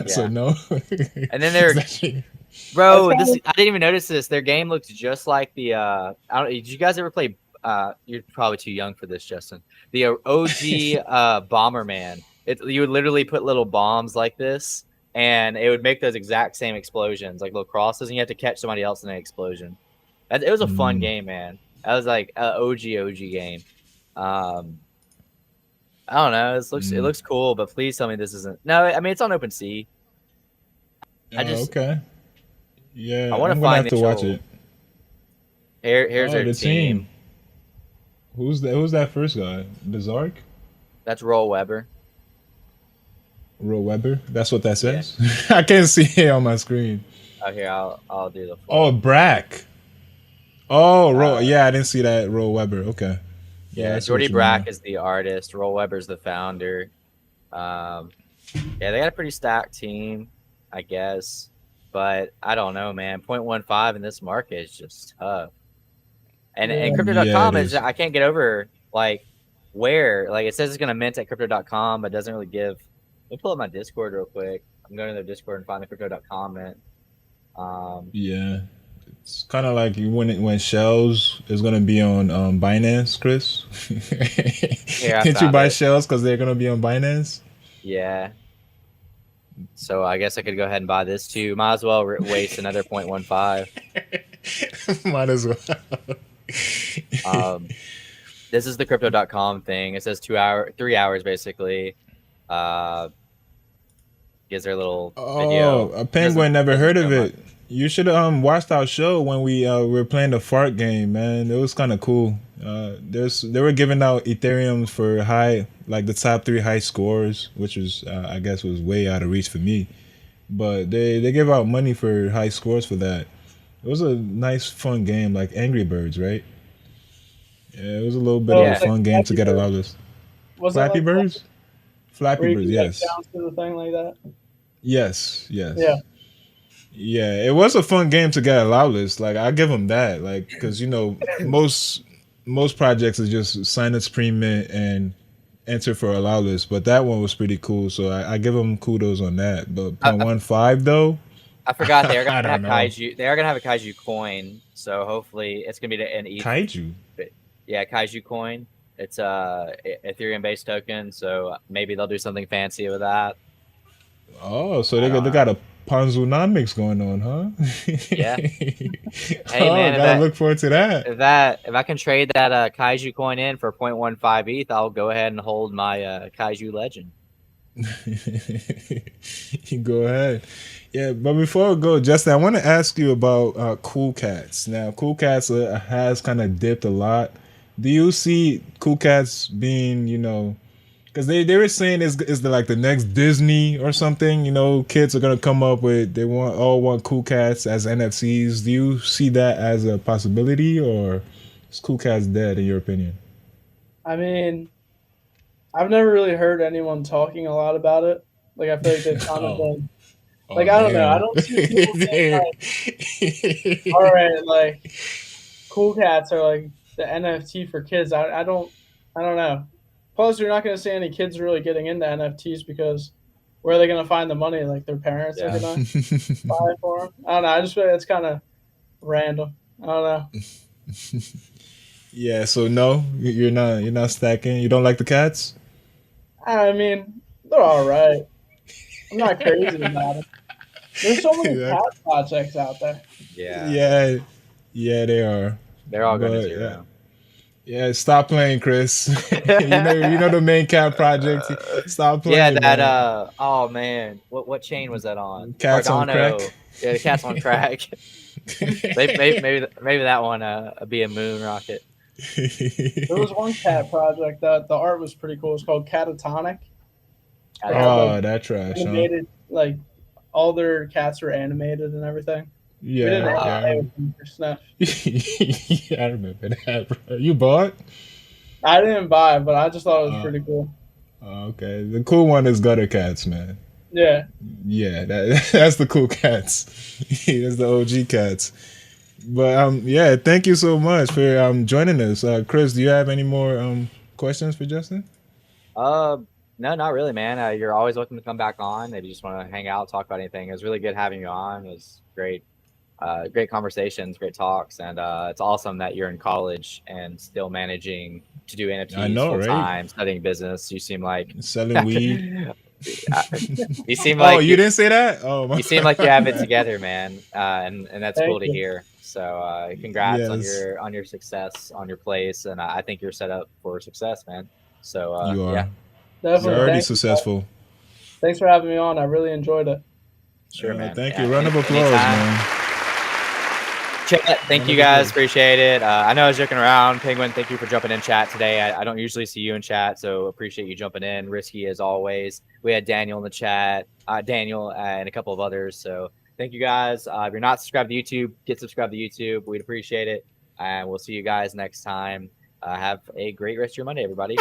Speaker 2: So
Speaker 1: yeah.
Speaker 2: no.
Speaker 1: And then
Speaker 2: Is
Speaker 1: they're
Speaker 2: that shit-
Speaker 3: That's
Speaker 1: bro,
Speaker 3: kind
Speaker 1: this
Speaker 3: of
Speaker 1: I didn't even notice this. Their game looks just like the I don't did you guys ever play you're probably too young for this, Justin. The OG Bomberman. You would literally put little bombs like this and it would make those exact same explosions, like little crosses, and you have to catch somebody else in an explosion. It was a fun
Speaker 2: Mm,
Speaker 1: game, man. That was like an OG game. Um I don't know. It
Speaker 2: mm.
Speaker 1: looks cool, but please tell me this isn't. No, I mean it's on OpenSea. I
Speaker 2: Oh,
Speaker 1: just
Speaker 2: okay.
Speaker 1: I
Speaker 2: Yeah,
Speaker 1: want to
Speaker 2: I'm gonna
Speaker 1: find
Speaker 2: have
Speaker 1: the
Speaker 2: to watch
Speaker 1: actual.
Speaker 2: it.
Speaker 1: Here's
Speaker 2: Oh,
Speaker 1: their
Speaker 2: the team.
Speaker 1: team.
Speaker 2: Who's that first guy? The Zark?
Speaker 1: That's Roll Weber.
Speaker 2: Ro Weber? That's what that
Speaker 1: Yeah.
Speaker 2: says? I can't see it on my screen.
Speaker 1: Oh, here I'll do the
Speaker 2: Oh,
Speaker 1: full.
Speaker 2: Brack. Oh,
Speaker 1: Uh,
Speaker 2: Yeah, I didn't see that. Ro Weber. Okay. Yeah, I
Speaker 1: yeah,
Speaker 2: see what
Speaker 1: Jordy
Speaker 2: you mean.
Speaker 1: Brack is the artist. Roll Weber's the founder. Um, yeah, they got a pretty stacked team, I guess. But I don't know, man. 0.15 in this market is just tough. And
Speaker 3: yeah.
Speaker 2: Yeah, it
Speaker 1: crypto.com is
Speaker 2: is.
Speaker 1: I can't get over like where like it says it's gonna mint at crypto.com, but doesn't really give. Let me pull up my Discord real quick. I'm going to their Discord and find the crypto.com mint. Um,
Speaker 2: Yeah. It's kind of like when Shells is gonna be on Binance, Chris.
Speaker 1: here I
Speaker 2: Didn't you
Speaker 1: found
Speaker 2: buy
Speaker 1: it.
Speaker 2: Shells because they're gonna be on Binance?
Speaker 1: Yeah. So I guess I could go ahead and buy this too. Might as well waste another 0.15.
Speaker 2: Might as well.
Speaker 1: Um, this is the crypto.com thing. It says 3 hours basically. Uh, gives their little
Speaker 2: Oh,
Speaker 1: video.
Speaker 2: a penguin never
Speaker 1: Doesn't
Speaker 2: heard
Speaker 1: show
Speaker 2: of
Speaker 1: much.
Speaker 2: it. You should watched our show when we were playing the fart game, man. It was kind of cool. They were giving out Ethereum for high, like the top 3 high scores, which was I guess was way out of reach for me. but they give out money for high scores for that. It was a nice, fun game, like Angry Birds, right? Yeah, it was a little bit
Speaker 3: So
Speaker 2: of
Speaker 3: it
Speaker 2: a
Speaker 3: was
Speaker 1: Yeah.
Speaker 3: like
Speaker 2: fun game to
Speaker 3: Flappy
Speaker 2: get a lot
Speaker 3: Bird.
Speaker 2: of this.
Speaker 3: Was it
Speaker 2: Flappy
Speaker 3: like that?
Speaker 2: Birds? Flappy
Speaker 3: Where you
Speaker 2: Birds,
Speaker 3: could like
Speaker 2: yes.
Speaker 3: bounce to the thing like that?
Speaker 2: Yes,
Speaker 3: Yeah.
Speaker 2: yes. Yeah, it was a fun game to get a loud list. Like I give them that, like because most projects is just sign a screen mint and enter for a loud list, but that one was pretty cool. So I give them kudos on that. But
Speaker 1: I,
Speaker 2: point
Speaker 1: I,
Speaker 2: one five though,
Speaker 1: I forgot they are
Speaker 2: I
Speaker 1: gonna have
Speaker 2: don't know.
Speaker 1: kaiju. They are gonna have a kaiju coin, so hopefully it's gonna be an ETH.
Speaker 2: Kaiju.
Speaker 1: Yeah, kaiju coin. It's Ethereum based token, so maybe they'll do something fancy with that.
Speaker 2: Oh, so
Speaker 1: I don't
Speaker 2: they got
Speaker 1: know.
Speaker 2: a Panzunomics going on, huh?
Speaker 1: Yeah. Hey
Speaker 2: Oh,
Speaker 1: man,
Speaker 2: gotta look forward to that.
Speaker 1: if I can trade that kaiju coin in for 0.15 ETH, I'll go ahead and hold my kaiju legend.
Speaker 2: You go ahead. Yeah, but before we go, Justin, I want to ask you about Cool Cats. Now, Cool Cats has kind of dipped a lot. Do you see Cool Cats being, because they were saying is the like the next Disney or something? Kids are gonna come up with they want Cool Cats as NFCs. Do you see that as a possibility, or is Cool Cats dead in your opinion?
Speaker 3: I mean, I've never really heard anyone talking a lot about it. Like I feel like they've kind of
Speaker 2: Oh,
Speaker 3: been
Speaker 2: oh
Speaker 3: like I don't know. I
Speaker 2: damn.
Speaker 3: don't see people being like, all right, like cool cats are like the NFT for kids. I don't know. Plus, you're not going to see any kids really getting into NFTs because where are they going to find the money? Like their parents are
Speaker 1: Yeah.
Speaker 3: going to buy it for them. I don't know. I just feel like it's kind of random. I don't know.
Speaker 2: Yeah, so no, you're not stacking. You don't like the cats?
Speaker 3: I mean, they're all right. I'm not crazy about them. There's so many
Speaker 2: Yeah,
Speaker 3: cat projects out there.
Speaker 1: Yeah.
Speaker 2: yeah, yeah, they are.
Speaker 1: They're all going to
Speaker 2: But
Speaker 1: zero.
Speaker 2: yeah, stop playing, Chris. You know the main cat project. Stop
Speaker 1: Yeah,
Speaker 2: playing,
Speaker 1: that
Speaker 2: man.
Speaker 1: oh man, what chain was that on?
Speaker 2: Cats on crack.
Speaker 1: Cardano. Yeah, the cat's on crack. Maybe that one be a moon rocket.
Speaker 3: There was one cat project that the art was pretty cool. It's called Catatonic. They had like
Speaker 2: Oh, that trash, huh?
Speaker 3: animated, like all their cats were animated and everything. We did
Speaker 2: Yeah,
Speaker 3: an
Speaker 2: yeah,
Speaker 1: Uh,
Speaker 3: AMA with them for Sniff.
Speaker 2: yeah, I remember that, bro. You bought?
Speaker 3: I didn't buy it, but I just thought it was
Speaker 2: Uh,
Speaker 3: pretty cool.
Speaker 2: okay. The cool one is gutter cats, man.
Speaker 3: Yeah.
Speaker 2: Yeah, that's the cool cats. That's the OG cats. But yeah, thank you so much for joining us. Chris, do you have any more questions for Justin?
Speaker 1: uh, no, not really, man. You're always welcome to come back on if you just want to hang out, talk about anything. It was really good having you on. It was great. Great conversations, great talks, and it's awesome that you're in college and still managing to do
Speaker 2: I
Speaker 1: NFTs
Speaker 2: know,
Speaker 1: full
Speaker 2: right?
Speaker 1: time, studying business. You seem like
Speaker 2: Selling weed.
Speaker 1: you seem
Speaker 2: Oh,
Speaker 1: like
Speaker 2: you didn't say that? Oh,
Speaker 1: you seem like you have it
Speaker 2: my.
Speaker 1: together, man, and that's cool
Speaker 3: Thank
Speaker 1: to
Speaker 3: you.
Speaker 1: hear. So congrats
Speaker 2: Yes,
Speaker 1: on your success on your place, and I think you're set up for success, man. So
Speaker 2: you
Speaker 1: yeah,
Speaker 2: are. You're
Speaker 3: Definitely.
Speaker 1: so
Speaker 2: already
Speaker 3: Thank you.
Speaker 2: successful.
Speaker 3: Thanks for having me on. I really enjoyed it.
Speaker 1: sure, man.
Speaker 2: Thank
Speaker 1: Yeah,
Speaker 2: you. Round of applause,
Speaker 1: anytime.
Speaker 2: man.
Speaker 1: Chat, thank
Speaker 2: Round
Speaker 1: you
Speaker 2: of
Speaker 1: guys.
Speaker 2: applause.
Speaker 1: Appreciate it. I know I was joking around. Penguin, thank you for jumping in chat today. I don't usually see you in chat, so appreciate you jumping in. Risky as always. We had Daniel in the chat, Daniel, and a couple of others. So thank you guys. If you're not subscribed to YouTube, get subscribed to YouTube. We'd appreciate it. And we'll see you guys next time. Have a great rest of your Monday, everybody.